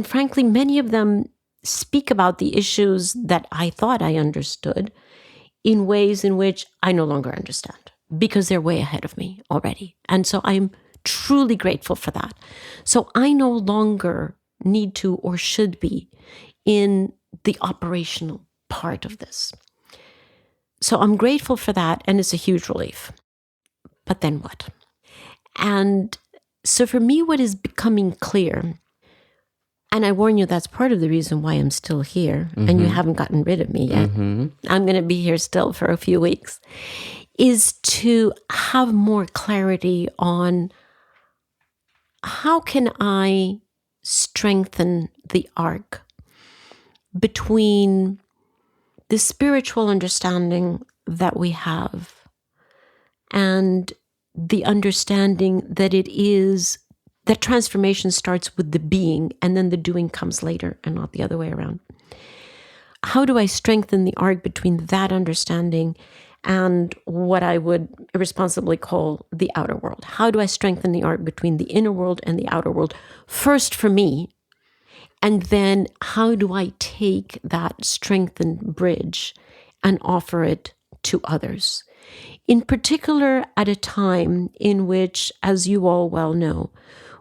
frankly, many of them speak about the issues that I thought I understood in ways in which I no longer understand, because they're way ahead of me already. And so I'm truly grateful for that. So I no longer need to or should be in the operational part of this. So I'm grateful for that, and it's a huge relief. But then what? And so for me, what is becoming clear, and I warn you, that's part of the reason why I'm still here, and you haven't gotten rid of me yet. I'm going to be here still for a few weeks, is to have more clarity on how can I strengthen the arc between the spiritual understanding that we have and the understanding that that transformation starts with the being, and then the doing comes later and not the other way around. How do I strengthen the arc between that understanding and what I would irresponsibly call the outer world? How do I strengthen the arc between the inner world and the outer world? First for me, and then how do I take that strengthened bridge and offer it to others? In particular, at a time in which, as you all well know,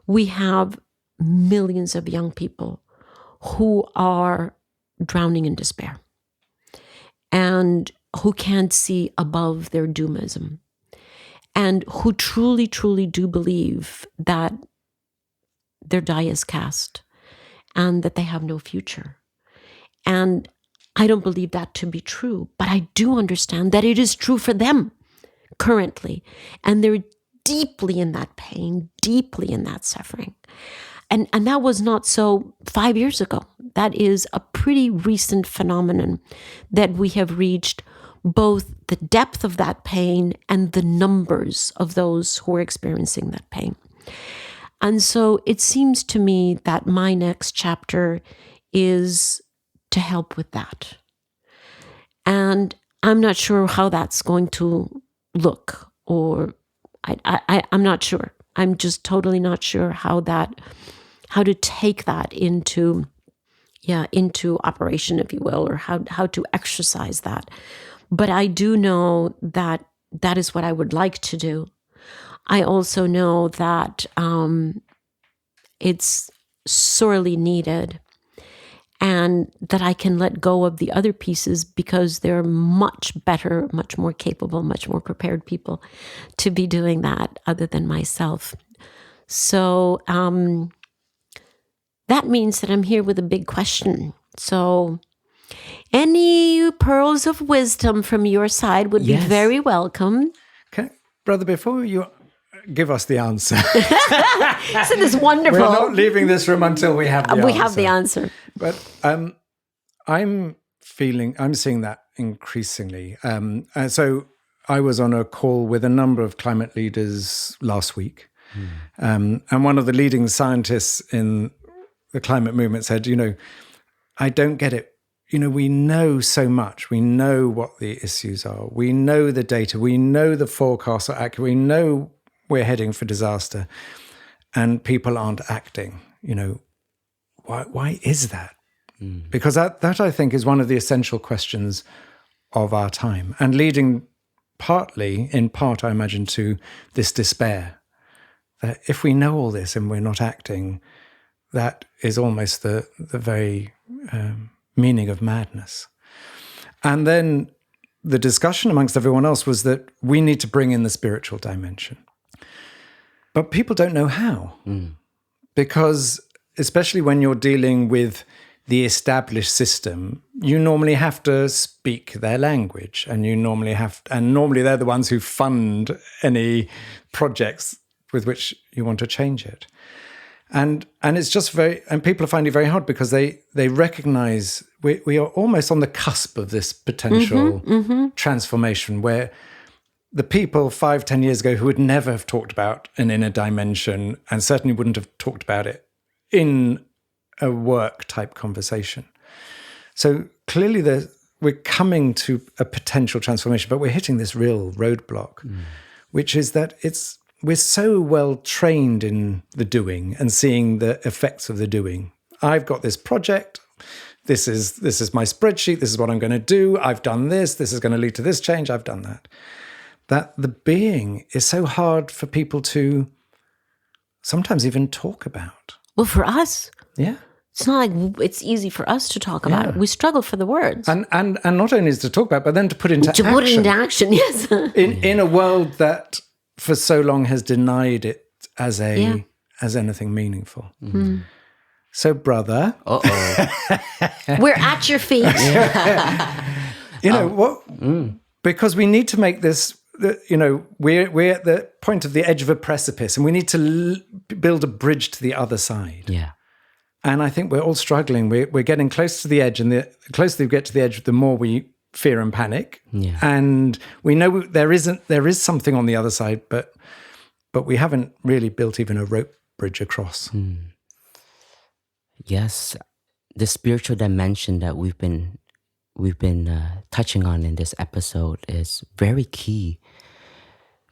we have millions of young people who are drowning in despair and who can't see above their doomism, and who truly, truly do believe that their die is cast and that they have no future. And I don't believe that to be true, but I do understand that it is true for them currently. And they're deeply in that pain, deeply in that suffering. And that was not so 5 years ago. That is a pretty recent phenomenon that we have reached both the depth of that pain and the numbers of those who are experiencing that pain. And so it seems to me that my next chapter is to help with that. And I'm not sure how that's going to look, or I'm not sure. I'm just totally not sure how to take that into operation, if you will, or how to exercise that. But I do know that that is what I would like to do. I also know that it's sorely needed, and that I can let go of the other pieces because they're much better, much more capable, much more prepared people to be doing that other than myself. So that means that I'm here with a big question. So any pearls of wisdom from your side would be very welcome. Okay, brother, before you give us the answer. Isn't this wonderful? We're not leaving this room until we have the answer. We have the answer. But I'm seeing that increasingly. So I was on a call with a number of climate leaders last week. And one of the leading scientists in the climate movement said, I don't get it. We know so much. We know what the issues are. We know the data. We know the forecasts are accurate. We know we're heading for disaster. And people aren't acting. Why is that? Because that I think is one of the essential questions of our time, and leading in part, I imagine, to this despair. That if we know all this and we're not acting, that is almost the very meaning of madness. And then the discussion amongst everyone else was that we need to bring in the spiritual dimension. But people don't know how. Because especially when you're dealing with the established system, you normally have to speak their language, and normally they're the ones who fund any projects with which you want to change it. And it's just and people are finding it very hard because they recognize we are almost on the cusp of this potential transformation where the people 5-10 years ago who would never have talked about an inner dimension, and certainly wouldn't have talked about it in a work type conversation. So clearly we're coming to a potential transformation, but we're hitting this real roadblock, which is that we're so well trained in the doing and seeing the effects of the doing. I've got this project. This is my spreadsheet. This is what I'm going to do. I've done this. This is going to lead to this change. I've done that. That the being is so hard for people to sometimes even talk about. Well, for us, yeah, it's not like it's easy for us to talk about it. We struggle for the words. And not only is to talk about, but then to put into action. To put it into action, yes. in a world that for so long has denied it as anything meaningful. So, brother, we're at your feet. Because we need to make this. We're at the point of the edge of a precipice, and we need to build a bridge to the other side. Yeah. And I think we're all struggling. We're getting close to the edge, and the closer we get to the edge, the more we fear and panic. Yeah. And we know there is something on the other side, but we haven't really built even a rope bridge across. Yes, the spiritual dimension that we've been touching on in this episode is very key,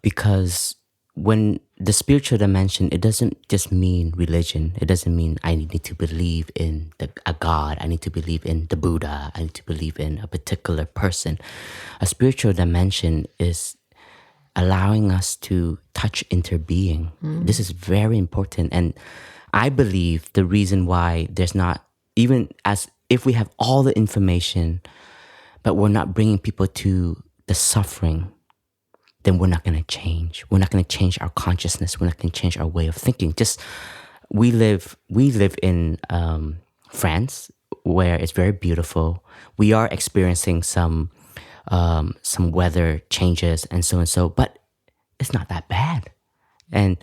because when the spiritual dimension, it doesn't just mean religion. It doesn't mean I need to believe in a God. I need to believe in the Buddha. I need to believe in a particular person. A spiritual dimension is allowing us to touch interbeing. This is very important. And I believe the reason why there's not, even as if we have all the information, but we're not bringing people to the suffering, then we're not going to change. We're not going to change our consciousness. We're not going to change our way of thinking. Just we live in France, where it's very beautiful. We are experiencing some weather changes and so, but it's not that bad. And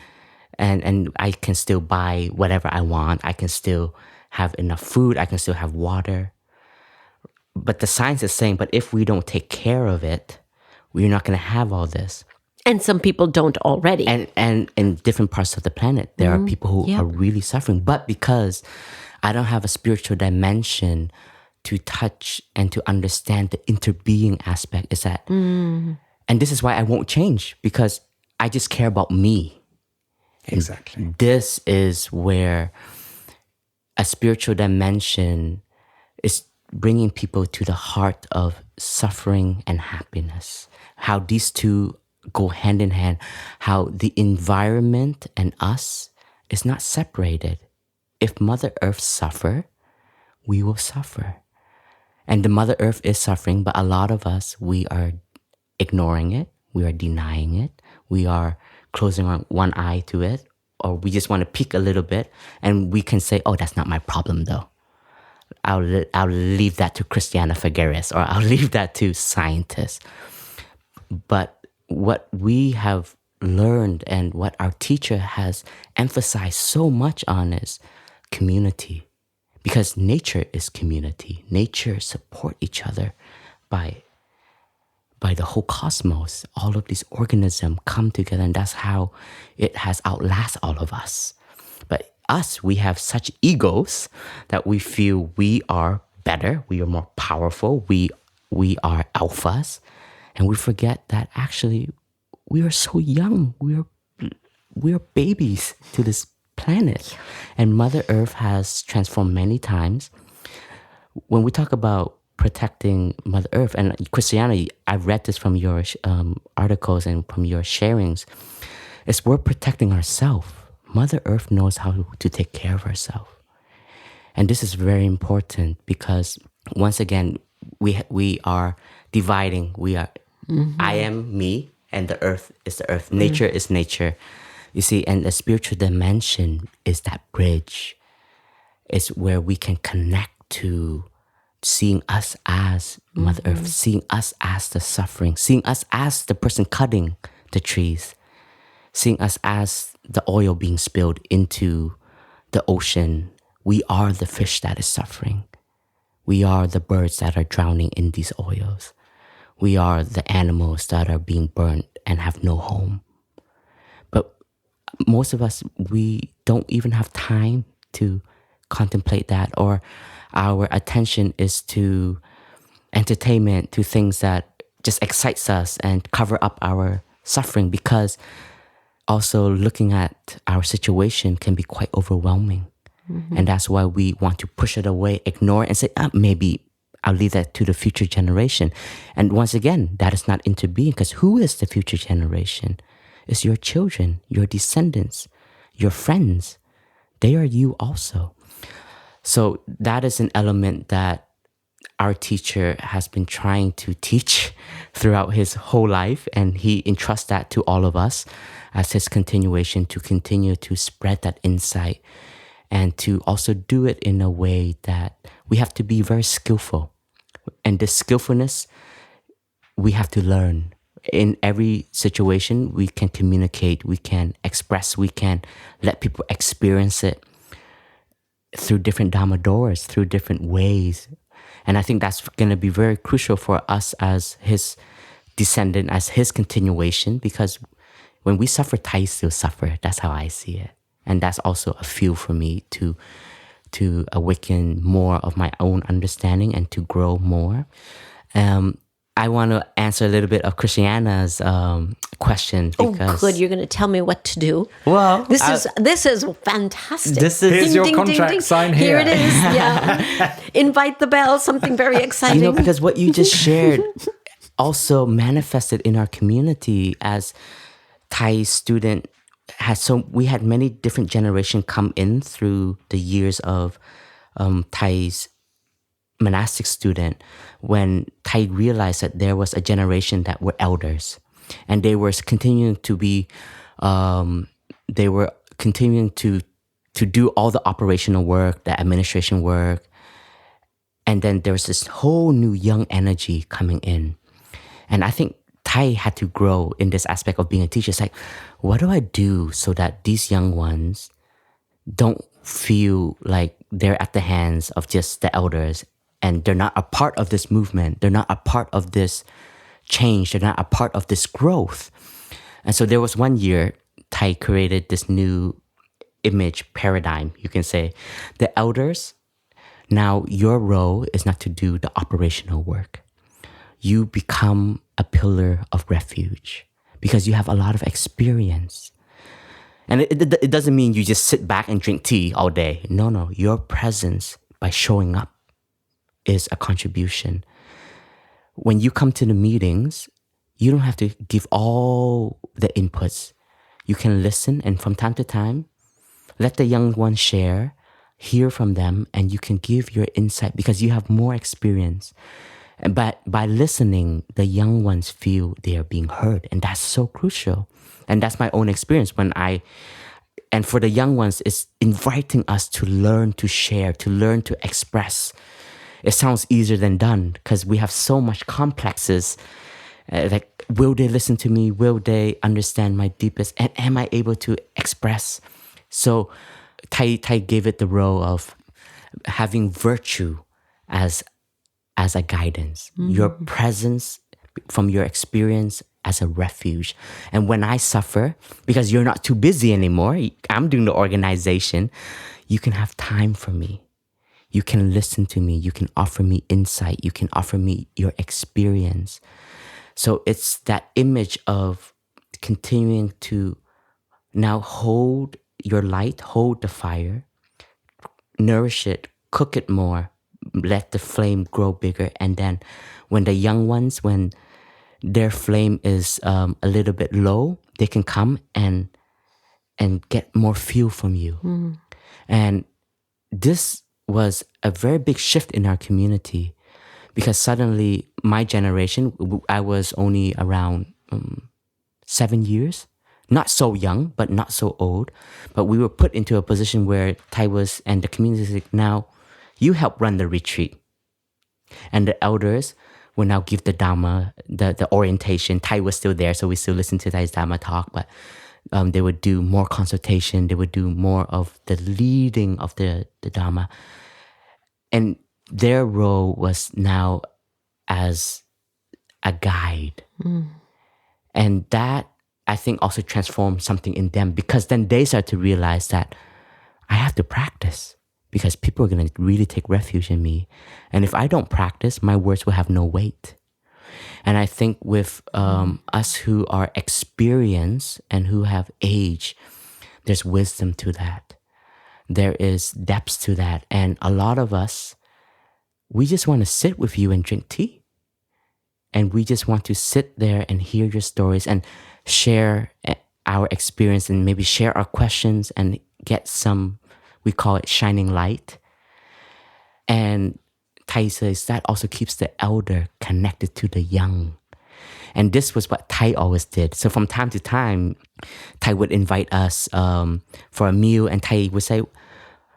I can still buy whatever I want. I can still have enough food. I can still have water. But the science is saying, but if we don't take care of it, we're not going to have all this. And some people don't already. And in different parts of the planet, there are people who are really suffering. But because I don't have a spiritual dimension to touch and to understand the interbeing aspect, is that, and this is why I won't change, because I just care about me. Exactly. And this is where a spiritual dimension is bringing people to the heart of suffering and happiness. How these two go hand in hand. How the environment and us is not separated. If Mother Earth suffer, we will suffer. And the Mother Earth is suffering, but a lot of us, we are ignoring it. We are denying it. We are closing one eye to it. Or we just want to peek a little bit. And we can say, oh, that's not my problem though. I'll leave that to Christiana Figueres, or I'll leave that to scientists. But what we have learned and what our teacher has emphasized so much on is community. because nature is community. Nature support each other by the whole cosmos. All of these organisms come together, and that's how it has outlasted all of us. But us, we have such egos that we feel we are better, we are more powerful, we are alphas, and we forget that actually we are so young. We are babies to this planet. And Mother Earth has transformed many times. When we talk about protecting Mother Earth, and Christiana, I read this from your articles and from your sharings, it's we're protecting ourselves. Mother Earth knows how to take care of herself. And this is very important because, once again, we are dividing. We are, I am me, and the earth is the earth. Nature is nature. You see, and the spiritual dimension is that bridge. It's where we can connect to seeing us as Mother Earth, seeing us as the suffering, seeing us as the person cutting the trees, seeing us as the oil being spilled into the ocean. We are the fish that is suffering. We are the birds that are drowning in these oils. We are the animals that are being burnt and have no home. But most of us, we don't even have time to contemplate that, or our attention is to entertainment, to things that just excites us and cover up our suffering, because also looking at our situation can be quite overwhelming. And that's why we want to push it away, ignore it, and say, maybe I'll leave that to the future generation. And once again, that is not into being, because who is the future generation? It's your children, your descendants, your friends. They are you also. So that is an element that our teacher has been trying to teach throughout his whole life, and he entrusts that to all of us as his continuation to continue to spread that insight, and to also do it in a way that we have to be very skillful. And this skillfulness, we have to learn. In every situation, we can communicate, we can express, we can let people experience it through different Dharma doors, through different ways. And I think that's going to be very crucial for us as his descendant, as his continuation, because when we suffer, Thai still suffer. That's how I see it. And that's also a fuel for me to awaken more of my own understanding and to grow more. I want to answer a little bit of Christiana's question. Because, good. You're going to tell me what to do. Well, this is fantastic. Here's your contract. Sign here. Here it is. Yeah. Invite the bell. Something very exciting. Because what you just shared also manifested in our community as Thai student. We had many different generations come in through the years of Thai's monastic student, when Thai realized that there was a generation that were elders, and they were continuing to be, they were continuing to do all the operational work, the administration work, and then there was this whole new young energy coming in, and I think Thai had to grow in this aspect of being a teacher. It's like, what do I do so that these young ones don't feel like they're at the hands of just the elders, and they're not a part of this movement, they're not a part of this change, they're not a part of this growth. And so there was one year, Thai created this new image paradigm, you can say. The elders, now your role is not to do the operational work. You become a pillar of refuge because you have a lot of experience. And it doesn't mean you just sit back and drink tea all day. No. Your presence by showing up is a contribution. When you come to the meetings, you don't have to give all the inputs. You can listen, and from time to time, let the young ones share, hear from them, and you can give your insight because you have more experience. But by listening, the young ones feel they are being heard, and that's so crucial. And that's my own experience and for the young ones, it's inviting us to learn to share, to learn to express. It sounds easier than done because we have so much complexes. Like, will they listen to me? Will they understand my deepest? And am I able to express? So Thai gave it the role of having virtue as a guidance, your presence from your experience as a refuge. And when I suffer, because you're not too busy anymore, I'm doing the organization, you can have time for me. You can listen to me. You can offer me insight. You can offer me your experience. So it's that image of continuing to now hold your light, hold the fire, nourish it, cook it more, let the flame grow bigger. And then when the young ones, when their flame is a little bit low, they can come and get more fuel from you. And this was a very big shift in our community, because suddenly my generation, I was only around 7 years, not so young, but not so old. But we were put into a position where Thai was, and the community was like, now you help run the retreat. And the elders will now give the Dharma, the orientation. Thai was still there, so we still listen to Thai's Dharma talk, but they would do more consultation. They would do more of the leading of the Dharma. And their role was now as a guide. And that, I think, also transformed something in them, because then they start to realize that I have to practice, because people are going to really take refuge in me. And if I don't practice, my words will have no weight. And I think with us who are experienced and who have age, there's wisdom to that. There is depth to that. And a lot of us, we just want to sit with you and drink tea. And we just want to sit there and hear your stories and share our experience, and maybe share our questions and get some, we call it shining light. And Thai says that also keeps the elder connected to the young. And this was what Thai always did. So from time to time, Thai would invite us for a meal, and Thai would say,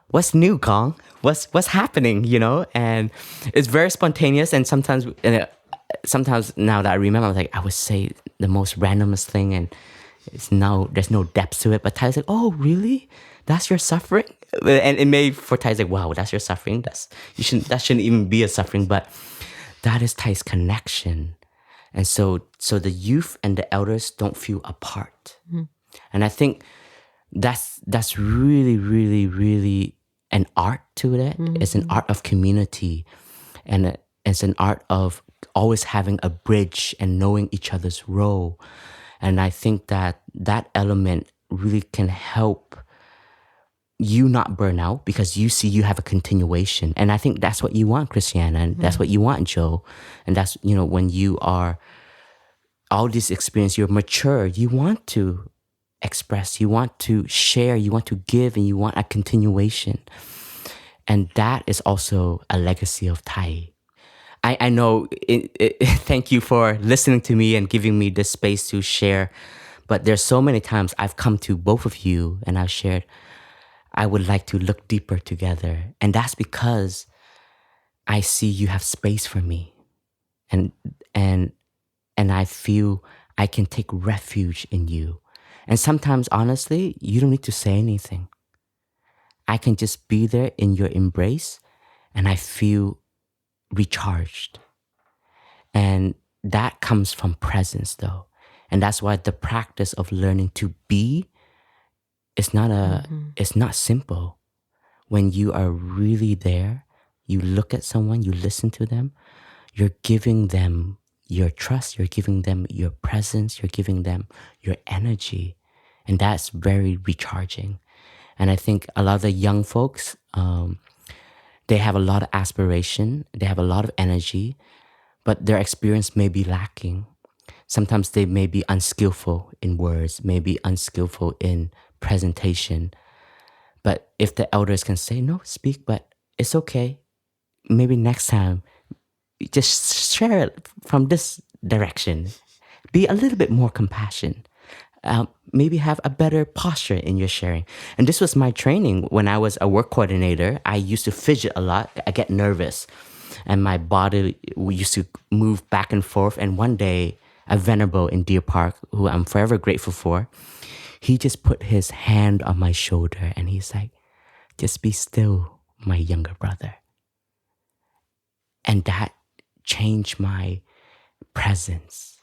"What's new, Gong? What's happening?" You know, and it's very spontaneous. And sometimes now that I remember, I would say the most randomest thing, and there's no depth to it. But Thai's like, "Oh, really? That's your suffering?" And it may, for Thai's like, "Wow, that's your suffering. That shouldn't even be a suffering." But that is Thai's connection. And so the youth and the elders don't feel apart. And I think that's really, really, really an art to it. It's an art of community, and it's an art of always having a bridge and knowing each other's role. And I think that element really can help you not burn out, because you see you have a continuation. And I think that's what you want, Christiana, and that's what you want, Joe. And that's, when you are all this experience, you're mature, you want to express, you want to share, you want to give, and you want a continuation. And that is also a legacy of Thai. I know, thank you for listening to me and giving me this space to share. But there's so many times I've come to both of you and I've shared, I would like to look deeper together. And that's because I see you have space for me. And I feel I can take refuge in you. And sometimes, honestly, you don't need to say anything. I can just be there in your embrace, and I feel recharged. And that comes from presence, though. And that's why the practice of learning to be is it's not simple. When you are really there, you look at someone, you listen to them, you're giving them your trust, you're giving them your presence, you're giving them your energy. And that's very recharging. And I think a lot of the young folks, they have a lot of aspiration, they have a lot of energy, but their experience may be lacking. Sometimes they may be unskillful in words, maybe unskillful in presentation. But if the elders can say, "No, speak, but it's okay. Maybe next time, just share it from this direction. Be a little bit more compassionate. Maybe have a better posture in your sharing." And this was my training. When I was a work coordinator, I used to fidget a lot. I get nervous. And my body used to move back and forth. And one day, a venerable in Deer Park, who I'm forever grateful for, he just put his hand on my shoulder and he's like, "Just be still, my younger brother. And that changed my presence.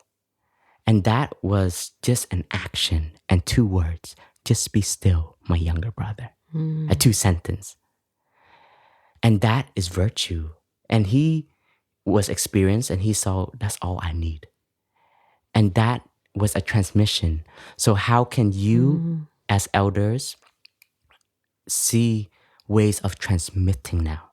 And that was just an action and 2 words. Just be still, my younger brother. A 2 sentence. And that is virtue. And he was experienced and he saw that's all I need. And that was a transmission. So how can you as elders see ways of transmitting now?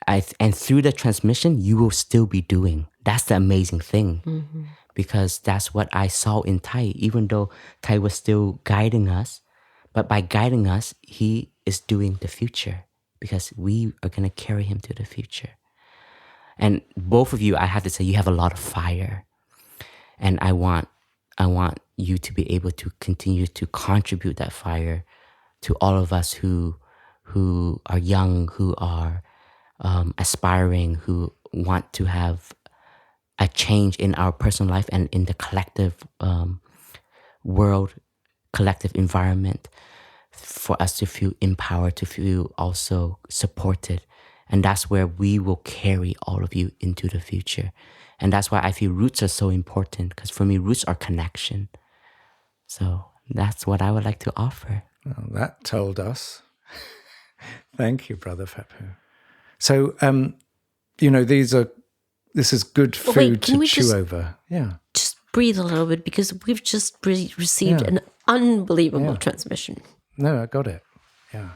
And through the transmission, you will still be doing. That's the amazing thing. Because that's what I saw in Tai, even though Tai was still guiding us. But by guiding us, he is doing the future because we are going to carry him to the future. And both of you, I have to say, you have a lot of fire. And I want you to be able to continue to contribute that fire to all of us who are young, who are aspiring, who want to have a change in our personal life and in the collective world, collective environment, for us to feel empowered, to feel also supported. And that's where we will carry all of you into the future. And that's why I feel roots are so important, because for me, roots are connection. So that's what I would like to offer. Well, that told us. Thank you, Brother Phap Huu. So, this is good food to chew over. Yeah. Just breathe a little bit, because we've just received an unbelievable transmission. No, I got it. Yeah.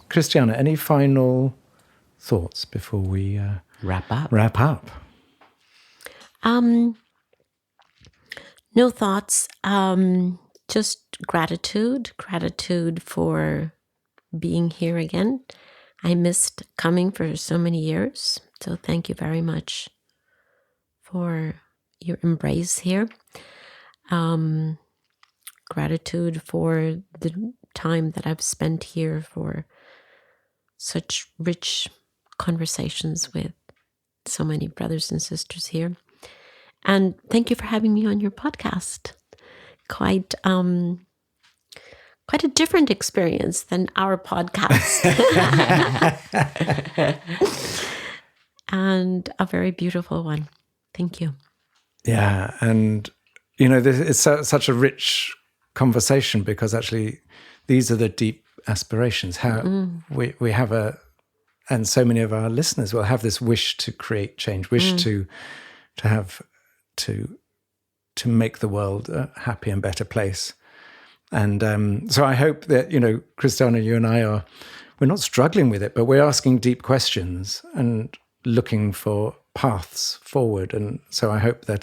Christiana, any final thoughts before we Wrap up. No thoughts. Just gratitude for being here again. I missed coming for so many years. So thank you very much for your embrace here. Gratitude for the time that I've spent here, for such rich conversations with so many brothers and sisters here. And thank you for having me on your podcast. Quite a different experience than our podcast. And a very beautiful one. Thank you. Yeah, and it's such a rich conversation, because actually these are the deep aspirations. How we have and so many of our listeners will have this wish to create change, wish to make the world a happier and better place. And so I hope that, Christiana, you and I we're not struggling with it, but we're asking deep questions and looking for paths forward. And so I hope that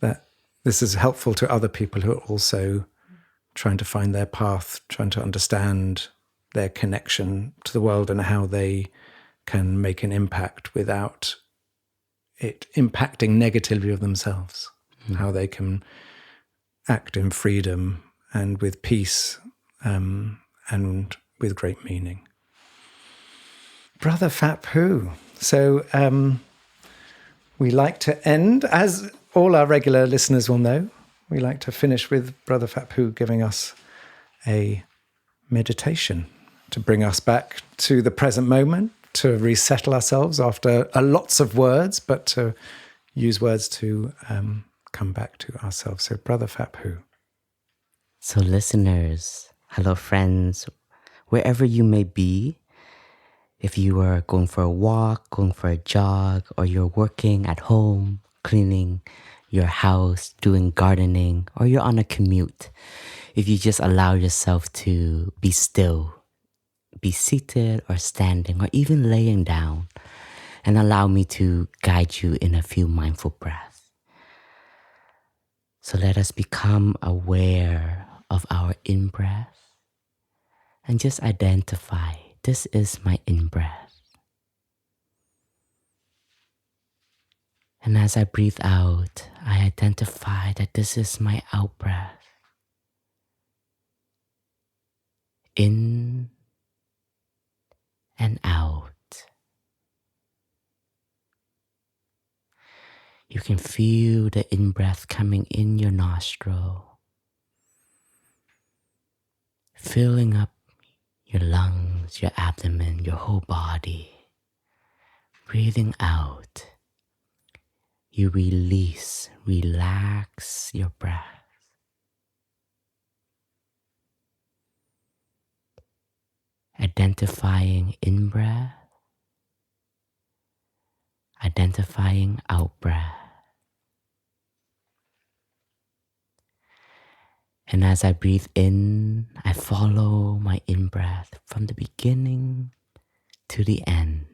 that this is helpful to other people who are also trying to find their path, trying to understand their connection to the world and how they can make an impact without it impacting negatively of themselves, how they can act in freedom and with peace and with great meaning. Brother Phap Huu. So we like to end, as all our regular listeners will know, we like to finish with Brother Phap Huu giving us a meditation to bring us back to the present moment, to resettle ourselves after lots of words, but to use words to come back to ourselves. So Brother Phap Huu. So listeners, hello friends, wherever you may be, if you are going for a walk, going for a jog, or you're working at home, cleaning your house, doing gardening, or you're on a commute, if you just allow yourself to be still, be seated or standing or even laying down, and allow me to guide you in a few mindful breaths. So let us become aware of our in-breath and just identify this is my in-breath. And as I breathe out, I identify that this is my out-breath. In and out. You can feel the in-breath coming in your nostril, filling up your lungs, your abdomen, your whole body. Breathing out, you release, relax your breath. Identifying in-breath, identifying out-breath. And as I breathe in, I follow my in-breath from the beginning to the end.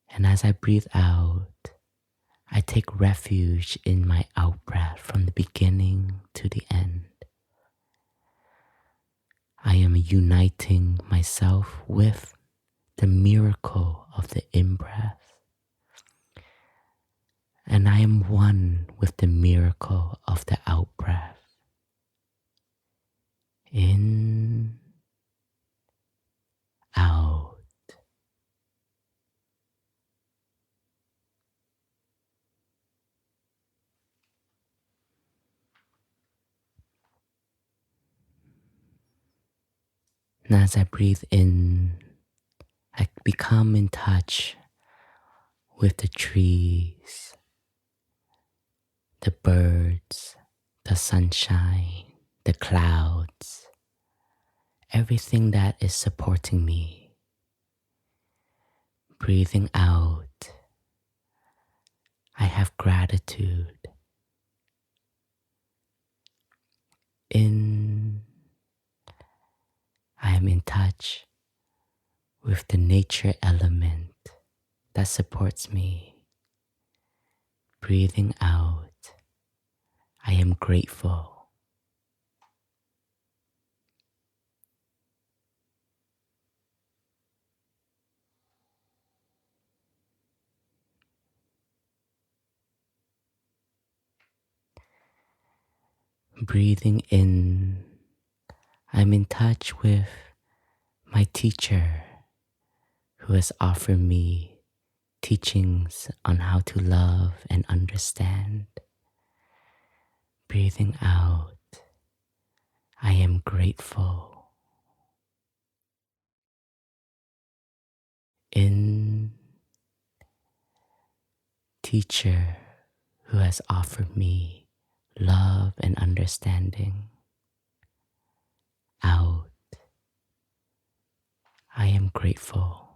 And as I breathe out, I take refuge in my out-breath from the beginning to the end. I am uniting myself with the miracle of the in-breath. And I am one with the miracle of the out-breath. In, out. And as I breathe in, I become in touch with the trees, the birds, the sunshine, the clouds, everything that is supporting me. Breathing out, I have gratitude. In, I am in touch with the nature element that supports me. Breathing out, I am grateful. Breathing in, I'm in touch with my teacher who has offered me teachings on how to love and understand. Breathing out, I am grateful. In, teacher who has offered me love and understanding. Out, I am grateful.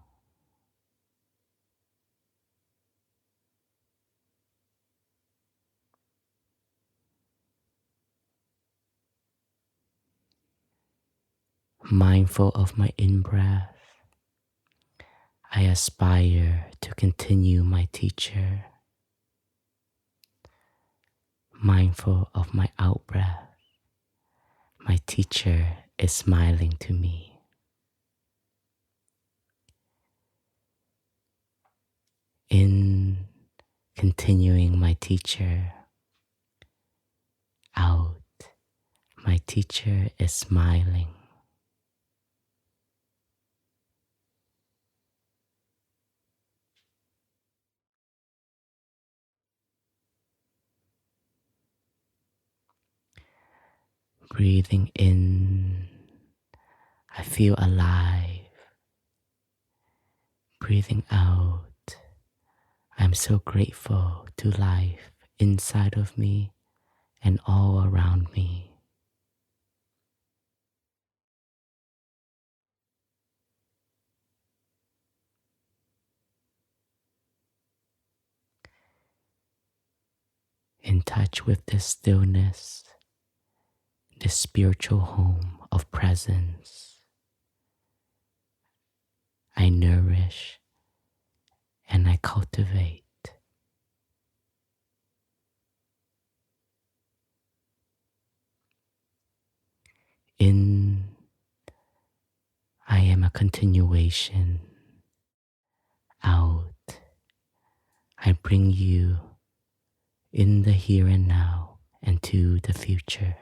Mindful of my in-breath, I aspire to continue my teacher. Mindful of my out-breath, my teacher is smiling to me. In, continuing my teacher. Out, my teacher is smiling. Breathing in, I feel alive. Breathing out, I'm so grateful to life inside of me and all around me. In touch with this stillness, this spiritual home of presence, I nourish and I cultivate. In, continuation. Out. I bring you in the here and now and to the future.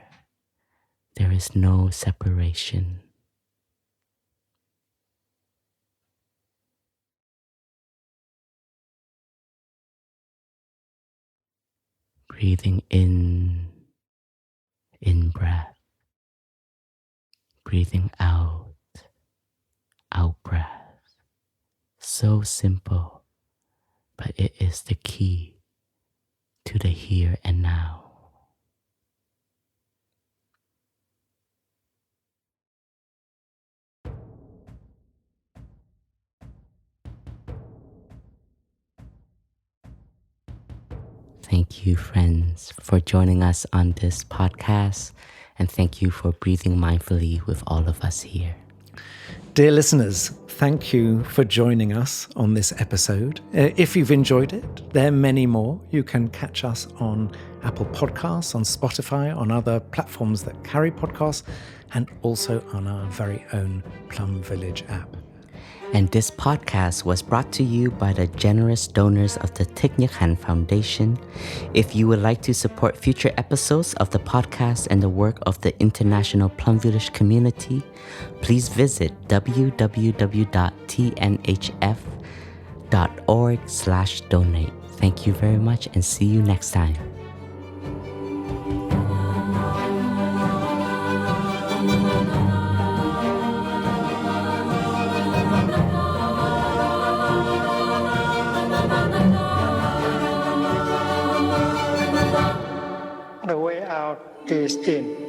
There is no separation. Breathing in breath. Breathing out breath. So simple, but it is the key to the here and now. Thank you, friends, for joining us on this podcast, and thank you for breathing mindfully with all of us here. Dear listeners, thank you for joining us on this episode. If you've enjoyed it, there are many more. You can catch us on Apple Podcasts, on Spotify, on other platforms that carry podcasts, and also on our very own Plum Village app. And this podcast was brought to you by the generous donors of the Thich Nhat Hanh Foundation. If you would like to support future episodes of the podcast and the work of the international Plum Village community, please visit www.tnhf.org/donate. Thank you very much and see you next time. The way out is in.